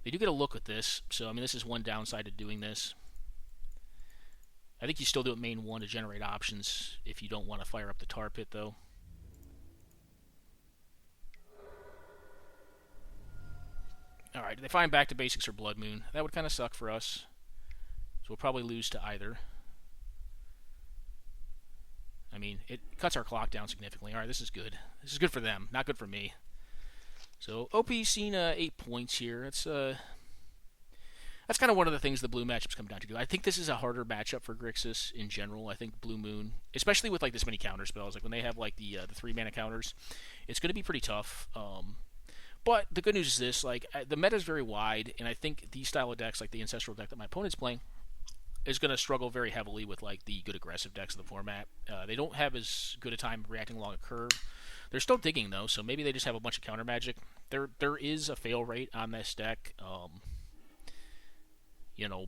They do get a look at this, so I mean this is one downside to doing this. I think you still do it main 1 to generate options if you don't want to fire up the Tar Pit, though. Alright, they find back to basics or Blood Moon. That would kind of suck for us. So we'll probably lose to either. I mean, it cuts our clock down significantly. Alright, this is good. This is good for them, not good for me. So, OP's seen 8 points here. That's kind of one of the things the blue matchups come down to. I think this is a harder matchup for Grixis in general. I think Blue Moon, especially with like this many counter spells, like when they have like the 3 mana counters, it's going to be pretty tough. But the good news is this, like the meta is very wide, and I think these style of decks, like the Ancestral deck that my opponent's playing, is going to struggle very heavily with like the good aggressive decks of the format. They don't have as good a time reacting along a curve. They're still digging though, so maybe they just have a bunch of counter magic. There is a fail rate on this deck,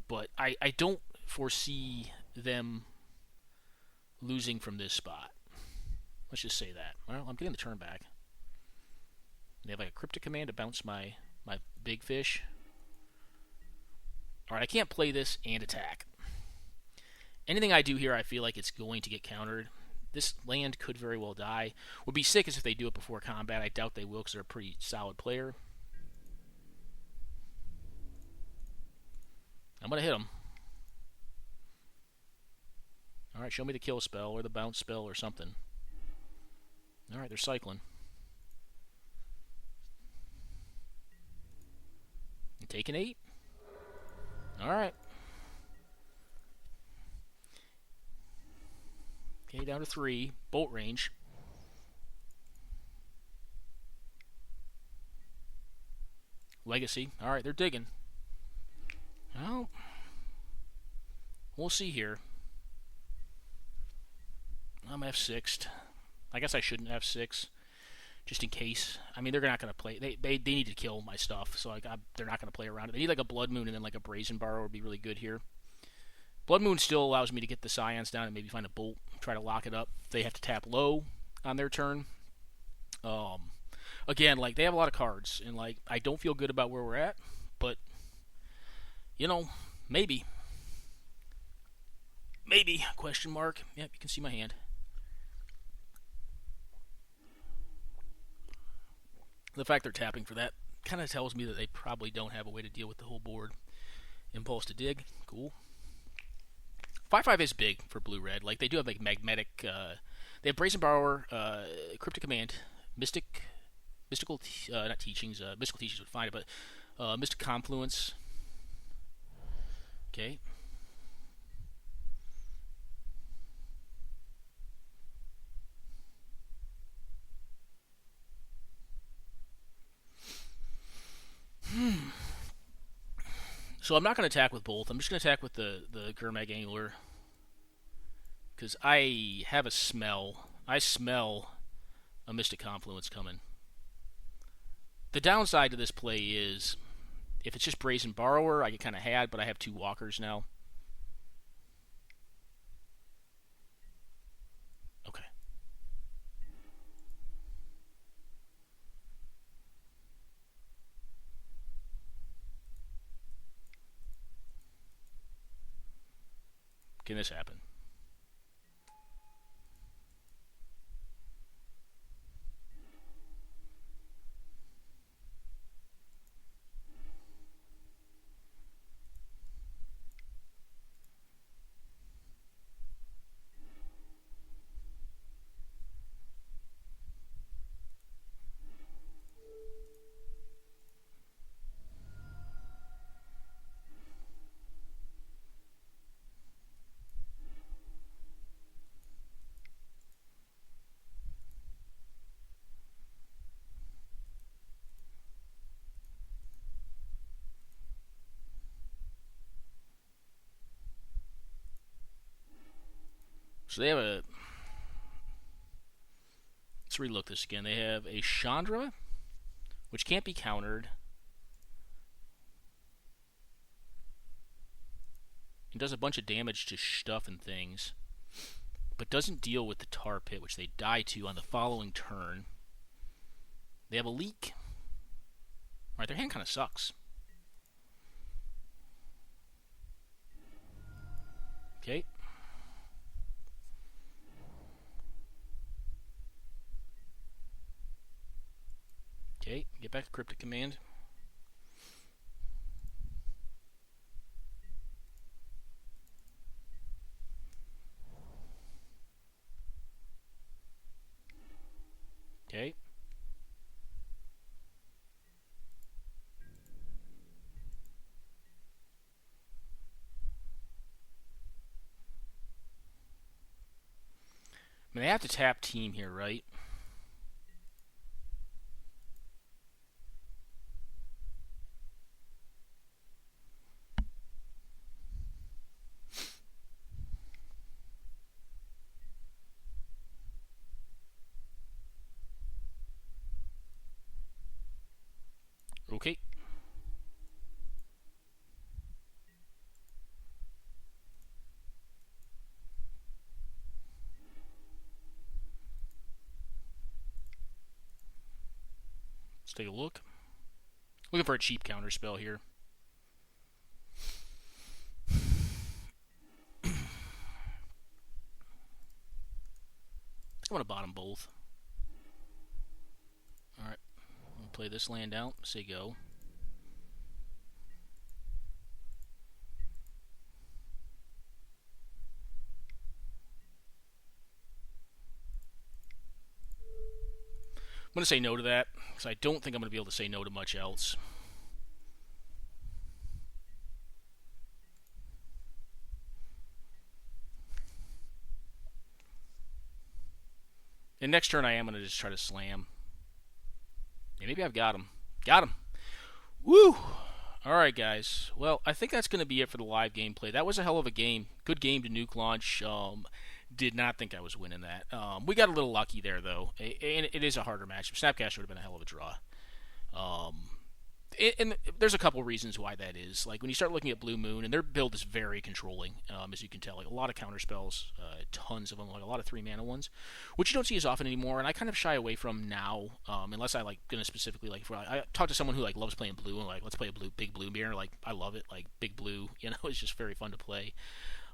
but I don't foresee them losing from this spot. Let's just say that. Well, I'm getting the turn back. They have like a Cryptic Command to bounce my big fish. Alright, I can't play this and attack. Anything I do here, I feel like it's going to get countered. This land could very well die. Would be sick as if they do it before combat. I doubt they will because they're a pretty solid player. I'm going to hit them. Alright, show me the kill spell or the bounce spell or something. Alright, they're cycling. You taking 8? Alright. Okay, down to 3. Bolt range. Legacy. Alright, they're digging. Well, we'll see here. I'm F6'd. I guess I shouldn't F6, just in case. I mean, they're not going to play. They need to kill my stuff, so like they're not going to play around it. They need like a Blood Moon and then like a Brazen Borrower would be really good here. Blood Moon still allows me to get the Scions down and maybe find a Bolt, try to lock it up. They have to tap low on their turn. Again, like they have a lot of cards, and like I don't feel good about where we're at, but maybe. Maybe, question mark. Yep, you can see my hand. The fact they're tapping for that kind of tells me that they probably don't have a way to deal with the whole board. Impulse to dig, cool. 5/5 is big for blue-red. Like, they do have, like, magnetic... they have Brazen Borrower, Cryptic Command, Mystical... not Teachings. Mystical Teachings would find it, but... Mystic Confluence. Okay. So I'm not going to attack with both. I'm just going to attack with the Gurmag Angler. Because I have a smell. I smell a Mystic Confluence coming. The downside to this play is, if it's just Brazen Borrower, I get kind of had, but I have 2 walkers now. Okay. Can this happen? So they have a... Let's relook this again. They have a Chandra, which can't be countered. It does a bunch of damage to stuff and things, but doesn't deal with the Tar Pit, which they die to on the following turn. They have a Leak. Alright, their hand kind of sucks. Okay. Okay, get back to Cryptic Command. Okay. I mean, they have to tap team here, right? Okay. Let's take a look. Looking for a cheap counter spell here. I want to bottom both. Alright. We'll play this land out. Say go. I'm going to say no to that, because I don't think I'm going to be able to say no to much else. And next turn I am going to just try to slam. Yeah, maybe I've got him. Got him. Woo! Alright, guys. Well, I think that's going to be it for the live gameplay. That was a hell of a game. Good game to nuke launch. Did not think I was winning that. We got a little lucky there, though. And it is a harder match. Snapcaster would have been a hell of a draw. And there's a couple reasons why that is. Like, when you start looking at Blue Moon, and their build is very controlling, as you can tell. Like, a lot of counter spells, tons of them, like a lot of 3-mana ones, which you don't see as often anymore, and I kind of shy away from now, unless I, like, gonna specifically, like, I talk to someone who, like, loves playing blue, and, like, let's play a big blue mirror. Like, I love it. Like, big blue, you know, it's just very fun to play.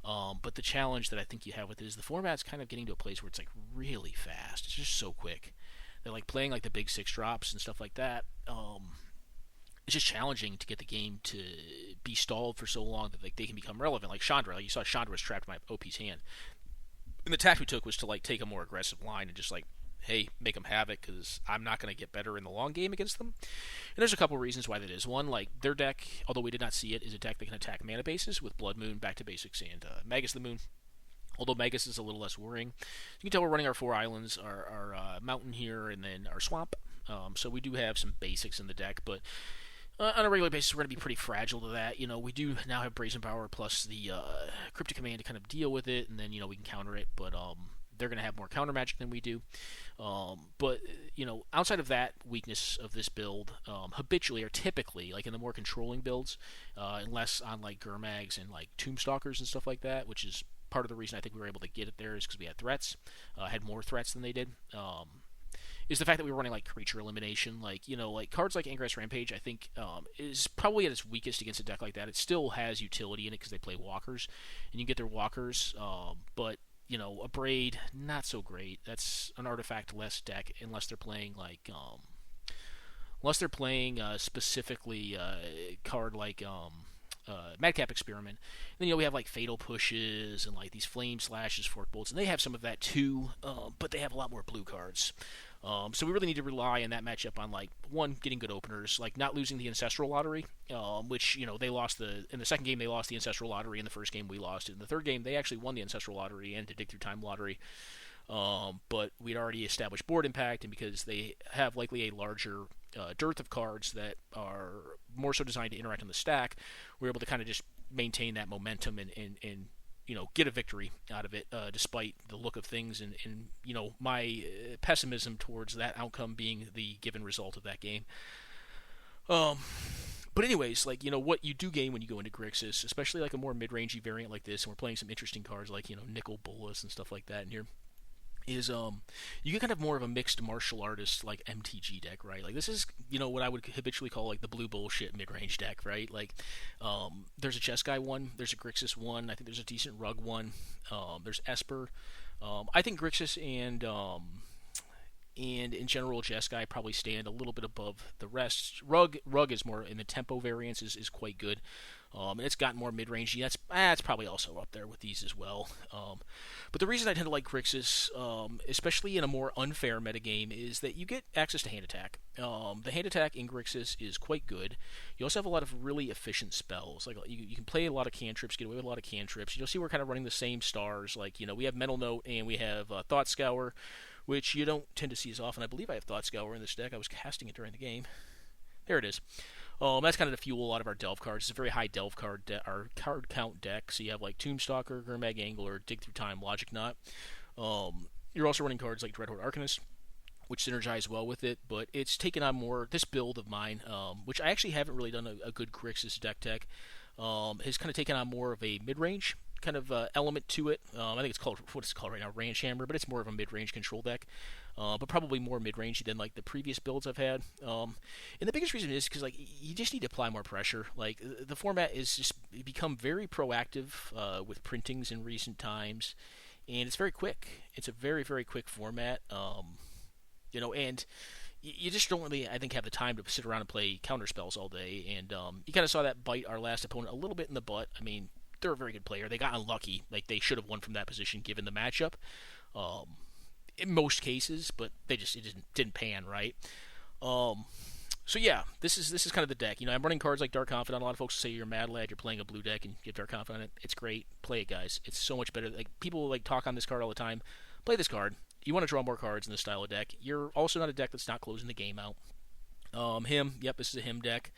But the challenge that I think you have with it is the format's kind of getting to a place where it's, like, really fast. It's just so quick. They're, like, playing, like, the big 6 drops and stuff like that. it's just challenging to get the game to be stalled for so long that like they can become relevant. Like Chandra, like you saw Chandra was trapped in my OP's hand. And the tack we took was to like take a more aggressive line and just like, hey, make them have it because I'm not going to get better in the long game against them. And there's a couple reasons why that is. One, like their deck, although we did not see it, is a deck that can attack mana bases with Blood Moon, Back to Basics, and Magus the Moon. Although Magus is a little less worrying. You can tell we're running our 4 islands, our mountain here, and then our swamp. So we do have some basics in the deck, but on a regular basis, we're going to be pretty fragile to that. You know, we do now have Brazen Power plus the Cryptic Command to kind of deal with it, and then, you know, we can counter it, but they're going to have more counter magic than we do. But, you know, outside of that weakness of this build, habitually or typically, like in the more controlling builds, unless on like Gurmags and like Tombstalkers and stuff like that, which is part of the reason I think we were able to get it there is because we had threats, had more threats than they did. Is the fact that we were running like creature elimination, like, you know, like cards like Ingress Rampage, I think is probably at its weakest against a deck like that. It still has utility in it because they play walkers, and you get their walkers, but you know, a Braid, not so great. That's an artifact less deck unless they're playing like specifically a card like Madcap Experiment. And then, you know, we have like Fatal Pushes and like these Flame Slashes, Fork Bolts, and they have some of that too, but they have a lot more blue cards. So we really need to rely in that matchup on, like, one, getting good openers, like not losing the Ancestral Lottery, which, you know, they lost in the second game they lost the Ancestral Lottery, in the first game we lost it. In the third game they actually won the Ancestral Lottery and the Dig Through Time Lottery, but we'd already established board impact, and because they have likely a larger dearth of cards that are more so designed to interact on the stack, we're able to kind of just maintain that momentum and you know, get a victory out of it, despite the look of things and you know, my pessimism towards that outcome being the given result of that game. But anyways, like, you know, what you do gain when you go into Grixis, especially like a more mid-rangey variant like this, and we're playing some interesting cards like, you know, Nicol Bolas and stuff like that in here, is you get kind of more of a mixed martial artist like MTG deck, right? Like this is, you know, what I would habitually call like the blue bullshit mid-range deck, right? Like there's a Chess Guy one, there's a Grixis one, I think there's a decent Rug one, there's Esper. I think Grixis and in general Chess Guy probably stand a little bit above the rest. Rug is more in the tempo variants is quite good. And it's gotten more mid-rangey. That's probably also up there with these as well. But the reason I tend to like Grixis, especially in a more unfair metagame, is that you get access to hand attack. The hand attack in Grixis is quite good. You also have a lot of really efficient spells. Like you can play a lot of cantrips, get away with a lot of cantrips. You'll see we're kind of running the same stars. Like, you know, we have Mental Note and we have Thought Scour, which you don't tend to see as often. I believe I have Thought Scour in this deck. I was casting it during the game. There it is. That's kind of to fuel a lot of our delve cards. It's a very high delve card count deck. So you have like Tombstalker, Gurmag Angler, Dig Through Time, Logic Knot. You're also running cards like Dreadhorde Arcanist, which synergize well with it, but it's taken on more, this build of mine, which I actually haven't really done a good Grixis deck tech, has kind of taken on more of a mid-range kind of element to it. I think it's called, what it's called right now, Ranch Hammer, but it's more of a mid-range control deck, but probably more mid-range than like the previous builds I've had. And the biggest reason is because like you just need to apply more pressure. Like the format is just become very proactive with printings in recent times, and it's very quick. It's a very, very quick format. You know, and you just don't really, I think, have the time to sit around and play counter spells all day. And you kind of saw that bite our last opponent a little bit in the butt. I mean, they're a very good player. They got unlucky. Like, they should have won from that position given the matchup. In most cases, but it didn't pan right. So yeah, this is kind of the deck. You know, I'm running cards like Dark Confidant. A lot of folks say you're mad lad, you're playing a blue deck and you have Dark Confidant. It's great. Play it, guys. It's so much better. Like, people like talk on this card all the time. Play this card. You want to draw more cards in this style of deck. You're also not a deck that's not closing the game out. This is a him deck.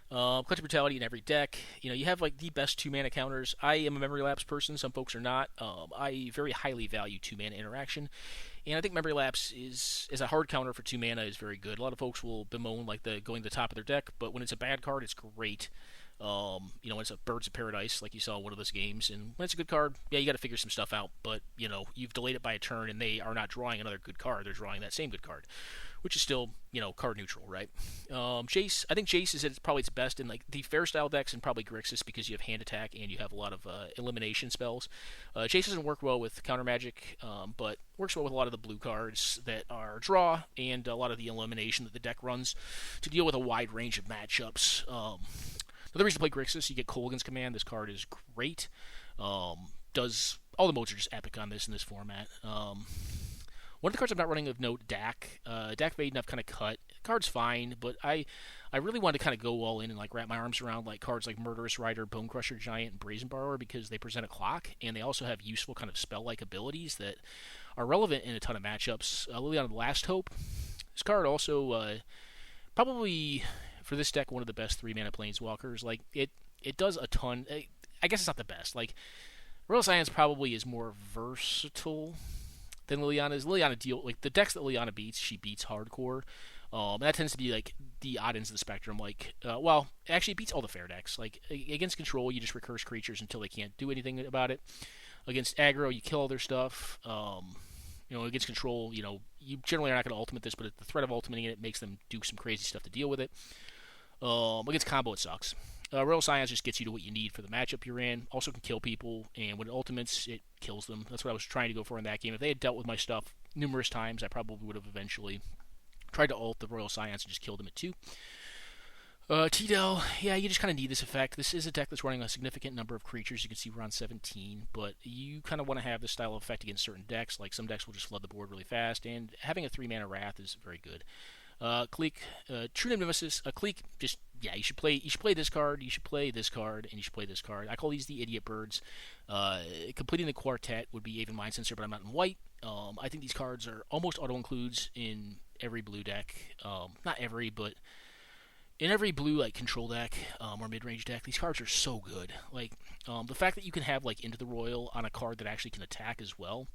Collective Brutality in every deck. You know, you have like the best 2-mana counters. I am a Memory Lapse person. Some folks are not. I very highly value 2-mana interaction. And I think Memory Lapse is a hard counter for 2 mana is very good. A lot of folks will bemoan like going to the top of their deck, but when it's a bad card, it's great. You know, when it's a Birds of Paradise, like you saw in one of those games, and when it's a good card, yeah, you got to figure some stuff out. But you know, you've delayed it by a turn, and they are not drawing another good card; they're drawing that same good card. which is still, card neutral, right? Jace, I think Jace is at probably its best in like the fair style decks and probably Grixis because you have hand attack and you have a lot of elimination spells. Jace doesn't work well with counter magic, but works well with a lot of the blue cards that are draw and a lot of the elimination that the deck runs to deal with a wide range of matchups. Another reason to play Grixis, you get Kolaghan's Command. This card is great. Does all the modes are just epic on this in this format. One of the cards I'm not running of note, Dak. Dak Vaden I've kind of cut. The card's fine, but I really wanted to kind of go all in and like wrap my arms around like cards like Murderous Rider, Bone Crusher Giant, and Brazen Borrower because they present a clock and they also have useful kind of spell-like abilities that are relevant in a ton of matchups. Liliana the Last Hope. This card also probably for this deck one of the best 3-mana planeswalkers. Like it does a ton. I guess it's not the best. Like Royal Science probably is more versatile than Liliana's. Liliana the decks that Liliana beats, she beats hardcore. And that tends to be like the odd ends of the spectrum. Like, actually it beats all the fair decks. Like against control, you just recurse creatures until they can't do anything about it. Against aggro, you kill all their stuff. Against control, you generally are not going to ultimate this, but at the threat of ultimating it makes them do some crazy stuff to deal with it. Against combo, it sucks. Royal Science just gets you to what you need for the matchup you're in. Also can kill people, and when it ultimates, it kills them. That's what I was trying to go for in that game. If they had dealt with my stuff numerous times, I probably would have eventually tried to ult the Royal Science and just killed them at 2. T-Del, yeah, you just kind of need this effect. This is a deck that's running a significant number of creatures. You can see we're on 17, but you kind of want to have this style of effect against certain decks. Like some decks will just flood the board really fast, and having a 3-mana Wrath is very good. Clique, True Name Nemesis, Clique, just, you should play this card, you should play this card, and you should play this card. I call these the Idiot Birds. Completing the quartet would be Aven Mind Sensor, but I'm not in white. I think these cards are almost auto-includes in every blue deck. Not every, but in every blue like control deck or mid-range deck, these cards are so good. Like the fact that you can have like Into the Royal on a card that actually can attack as well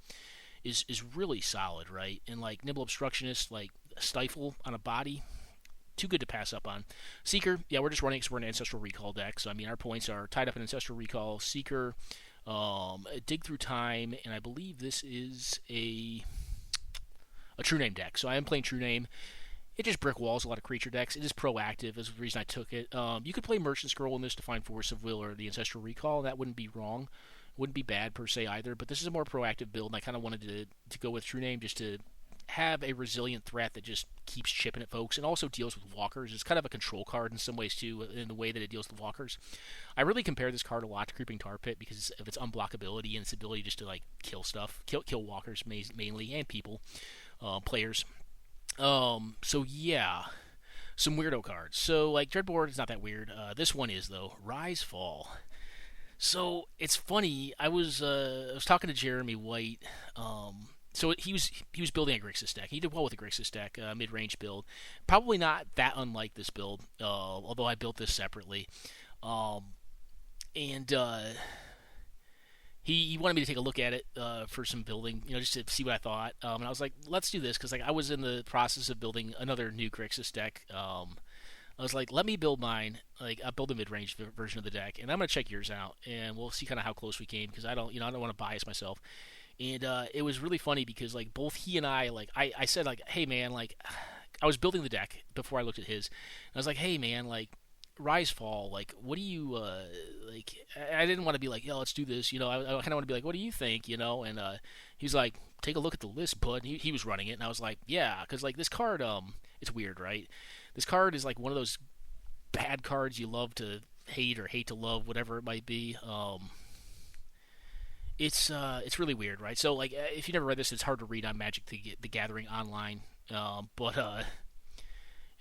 is really solid, right? And like Nimble Obstructionist, like Stifle on a body, too good to pass up on. Seeker, yeah, we're just running because we're an Ancestral Recall deck, so I mean our points are tied up in Ancestral Recall, Seeker, Dig Through Time, and I believe this is a True Name deck. So I am playing True Name. It just brick walls a lot of creature decks. It is proactive, is the reason I took it. You could play Merchant Scroll in this to find Force of Will or the Ancestral Recall, and that wouldn't be wrong. Wouldn't be bad per se either, but this is a more proactive build, and I kind of wanted to go with True Name just to have a resilient threat that just keeps chipping at folks and also deals with walkers. It's kind of a control card in some ways too, in the way that it deals with walkers. I really compare this card a lot to Creeping Tar Pit because of its unblockability and its ability just to like kill stuff, kill walkers mainly, and people, players. So yeah, some weirdo cards. So like Dreadboard is not that weird. This one is though. Rise Fall. So it's funny. I was talking to Jeremy White. So he was building a Grixis deck. He did well with a Grixis deck, mid-range build. Probably not that unlike this build, although I built this separately. He wanted me to take a look at it for some building, just to see what I thought. And I was like, let's do this because like I was in the process of building another new Grixis deck. I was like, let me build mine. Like, I'll build a mid-range version of the deck, and I'm gonna check yours out, and we'll see kind of how close we came because I don't want to bias myself. And it was really funny because like both he and I said like, hey man, like I was building the deck before I looked at his. And I was like, hey man, like Rise Fall, like what do you like? I didn't want to be like, yo, let's do this, I kind of want to be like, what do you think, And he's like, take a look at the list, bud. He was running it, and I was like, yeah, because like this card, it's weird, right? This card is like one of those bad cards you love to hate or hate to love, whatever it might be. It's really weird, right? So like if you never read this, it's hard to read on Magic the Gathering online. But it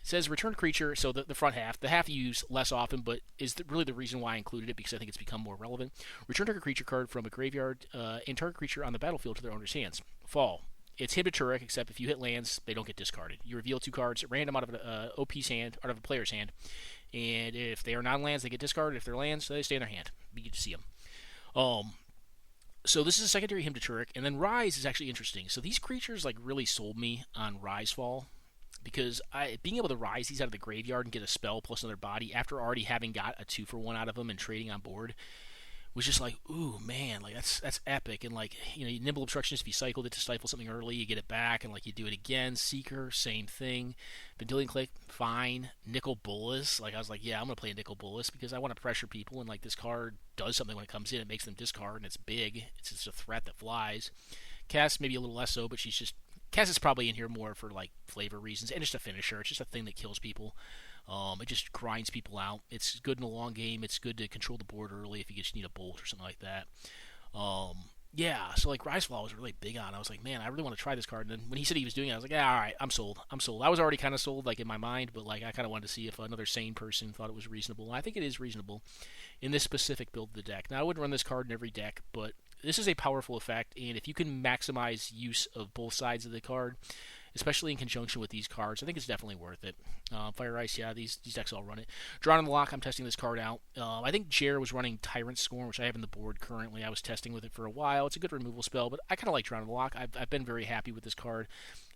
says return creature. So the front half, the half you use less often, but is really the reason why I included it because I think it's become more relevant. Return target creature card from a graveyard and target creature on the battlefield to their owner's hands. Fall. It's him to Turek, except if you hit lands, they don't get discarded. You reveal 2 cards at random out of an OP's hand, out of a player's hand, and if they are non-lands, they get discarded. If they're lands, they stay in their hand. You get to see them. So this is a secondary him to Turek, and then Rise is actually interesting. So these creatures like really sold me on Rise Fall because being able to rise these out of the graveyard and get a spell plus another body after already having got a 2-for-1 out of them and trading on board was just like, ooh man, like that's epic. And like, nimble obstructionist, if you cycled it to stifle something early, you get it back, and like you do it again. Seeker, same thing. Vendilion Click, fine. Nickel Bolas, like I was like, yeah, I'm gonna play a Nickel Bolas because I want to pressure people, and like this card does something when it comes in. It makes them discard, and it's big. It's just a threat that flies. Cass maybe a little less so, but Cass is probably in here more for like flavor reasons and just a finisher. It's just a thing that kills people. It just grinds people out. It's good in the long game. It's good to control the board early if you just need a bolt or something like that. Yeah, so like Rizefall was really big on. I was like, man, I really want to try this card. And then when he said he was doing it, I was like, yeah, all right, I'm sold. I was already kind of sold, like in my mind, but like I kind of wanted to see if another sane person thought it was reasonable. And I think it is reasonable in this specific build of the deck. Now, I wouldn't run this card in every deck, but this is a powerful effect, and if you can maximize use of both sides of the card, especially in conjunction with these cards, I think it's definitely worth it. Fire Ice, yeah, these decks all run it. Drawn in the Lock, I'm testing this card out. I think Jer was running Tyrant Scorn, which I have in the board currently. I was testing with it for a while. It's a good removal spell, but I kind of like Drawn in the Lock. I've been very happy with this card,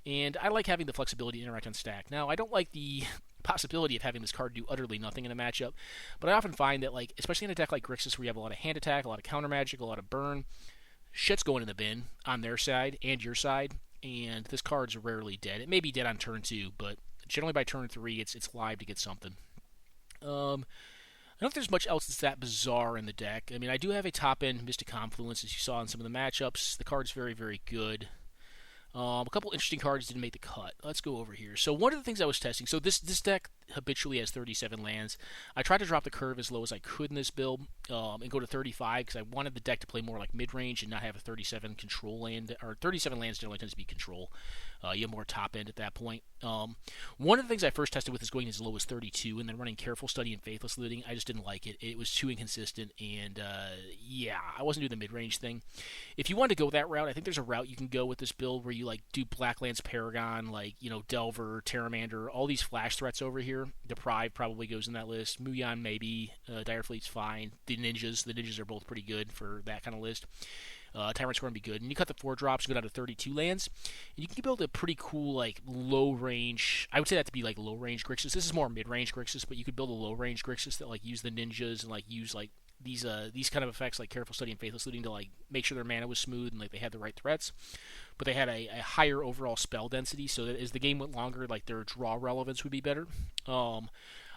and I like having the flexibility to interact on stack. Now, I don't like the possibility of having this card do utterly nothing in a matchup, but I often find that, like, especially in a deck like Grixis where you have a lot of hand attack, a lot of counter magic, a lot of burn, shit's going in the bin on their side and your side, and this card's rarely dead. It may be dead on turn 2, but generally by turn 3, it's live to get something. I don't know if there's much else that's that bizarre in the deck. I mean, I do have a top-end Mystic Confluence, as you saw in some of the matchups. The card's very, very good. A couple interesting cards didn't make the cut. Let's go over here. So one of the things I was testing, so this deck habitually has 37 lands. I tried to drop the curve as low as I could in this build and go to 35 because I wanted the deck to play more like mid-range and not have a 37 control land, or 37 lands generally tends to be control. You have more top end at that point. One of the things I first tested with is going as low as 32 and then running Careful Study and Faithless Looting. I just didn't like it. It was too inconsistent, and yeah, I wasn't doing the mid-range thing. If you want to go that route, I think there's a route you can go with this build where you like do Blacklands Paragon, like, Delver, Terramander, all these flash threats over here. Deprive probably goes in that list. Muyon maybe. Dire Fleet's fine. The ninjas are both pretty good for that kind of list. Tyrant's going to be good. And you cut the 4 drops, go down to 32 lands, and you can build a pretty cool, like, low-range, I would say that to be, like, low-range Grixis. This is more mid-range Grixis, but you could build a low-range Grixis that, like, use the ninjas and, like, use, like, these kind of effects, like Careful Study and Faithless Looting, to, like, make sure their mana was smooth and, like, they had the right threats. But they had a higher overall spell density, so that as the game went longer, like, their draw relevance would be better. I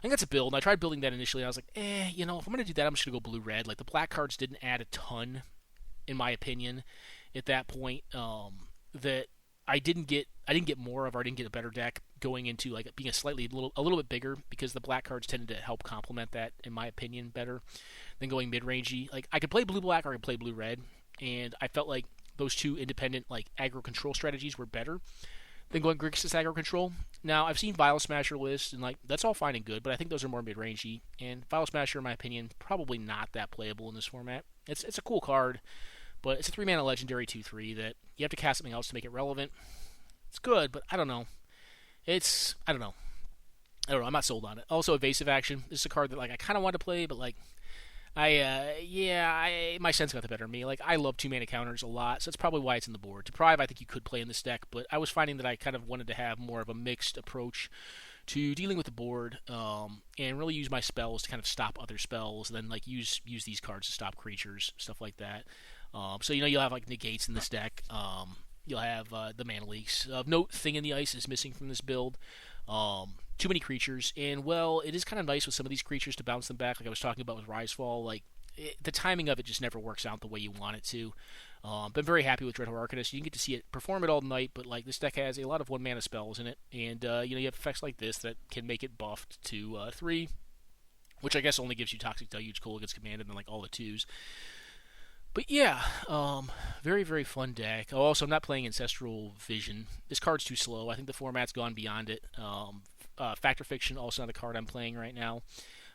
think that's a build, and I tried building that initially, and I was like, if I'm going to do that, I'm just going to go blue-red. Like, the black cards didn't add a ton, in my opinion, at that point, that I didn't get more of, or I didn't get a better deck going into, like, being a little bit bigger, because the black cards tended to help complement that, in my opinion, better than going mid-rangey. Like, I could play blue-black or I could play blue-red, and I felt like those two independent, like, aggro control strategies were better than going Grixis aggro control. Now, I've seen Vile Smasher lists, and, like, that's all fine and good, but I think those are more mid-rangey, and Vile Smasher, in my opinion, probably not that playable in this format. It's a cool card, but it's a 3-mana legendary 2/3 that you have to cast something else to make it relevant. It's good, but I don't know. I don't know. I'm not sold on it. Also, Evasive Action. This is a card that, like, I kind of want to play, but, like, my sense got the better of me. Like, I love 2-mana counters a lot, so that's probably why it's in the board. Deprive, I think you could play in this deck, but I was finding that I kind of wanted to have more of a mixed approach to dealing with the board, and really use my spells to kind of stop other spells, and then, like, use these cards to stop creatures, stuff like that. So, you'll have, like, negates in this deck. You'll have the mana leaks. Of note, Thing in the Ice is missing from this build. Too many creatures, and, well, it is kind of nice with some of these creatures to bounce them back, like I was talking about with Rizefall. Like, the timing of it just never works out the way you want it to. Been very happy with Dreadhorde Arcanist. You can get to see it perform it all night, but, like, this deck has a lot of 1-mana spells in it, and you have effects like this that can make it buffed to 3, which I guess only gives you Toxic Deluge, Cool Against Command, and then, like, all the 2s. But yeah, very, very fun deck. Oh, also, I'm not playing Ancestral Vision. This card's too slow. I think the format's gone beyond it. Factor Fiction, also not a card I'm playing right now.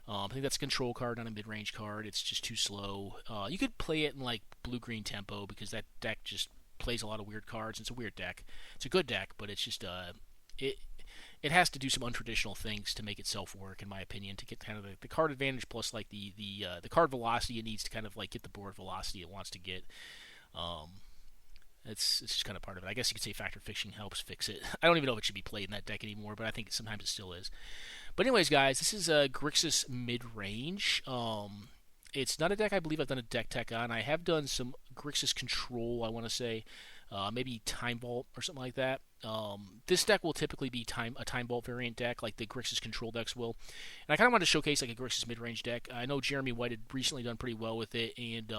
I think that's a control card, not a mid-range card. It's just too slow. You could play it in, like, blue-green tempo, because that deck just plays a lot of weird cards. It's a weird deck. It's a good deck, but it's just it has to do some untraditional things to make itself work, in my opinion, to get kind of the card advantage plus, like, the card velocity it needs to kind of, like, get the board velocity it wants to get. It's just kind of part of it. I guess you could say Factor Fiction helps fix it. I don't even know if it should be played in that deck anymore, but I think sometimes it still is. But anyways, guys, this is Grixis Midrange. It's not a deck I believe I've done a deck tech on. I have done some Grixis Control, I want to say, maybe Time Vault or something like that. This deck will typically be a Time Vault variant deck, like the Grixis Control decks will. And I kind of wanted to showcase like a Grixis Midrange deck. I know Jeremy White had recently done pretty well with it, and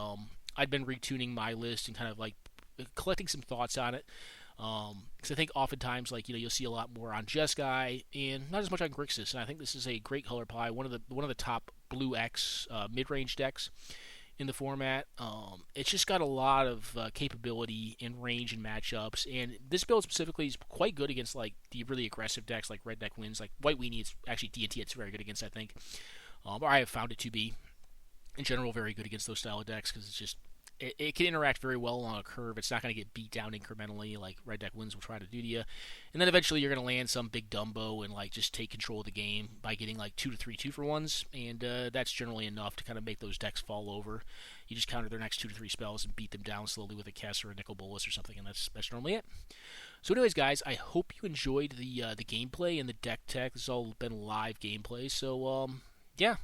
I'd been retuning my list and kind of like collecting some thoughts on it. Because I think oftentimes, like, you'll see a lot more on Jeskai and not as much on Grixis. And I think this is a great color pie, one of the top blue X mid-range decks in the format. It's just got a lot of capability in range and matchups, and this build specifically is quite good against like the really aggressive decks like Red Deck Wins, like White Weenie. It's actually D&T. It's very good against, I think, or I have found it to be in general very good against those style of decks because it's just it can interact very well along a curve. It's not going to get beat down incrementally like Red Deck Wins will try to do to you. And then eventually you're going to land some big Dumbo and like just take control of the game by getting like 2 to 3 2-for-1s. And that's generally enough to kind of make those decks fall over. You just counter their next 2 to 3 spells and beat them down slowly with a Kess or a Nicol Bolas or something. And that's normally it. So anyways, guys, I hope you enjoyed the gameplay and the deck tech. This has all been live gameplay. So, yeah.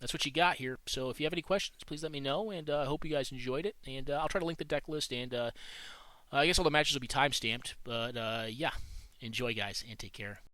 That's what you got here. So if you have any questions, please let me know, and I hope you guys enjoyed it. And I'll try to link the deck list, and I guess all the matches will be time-stamped. But, yeah, enjoy, guys, and take care.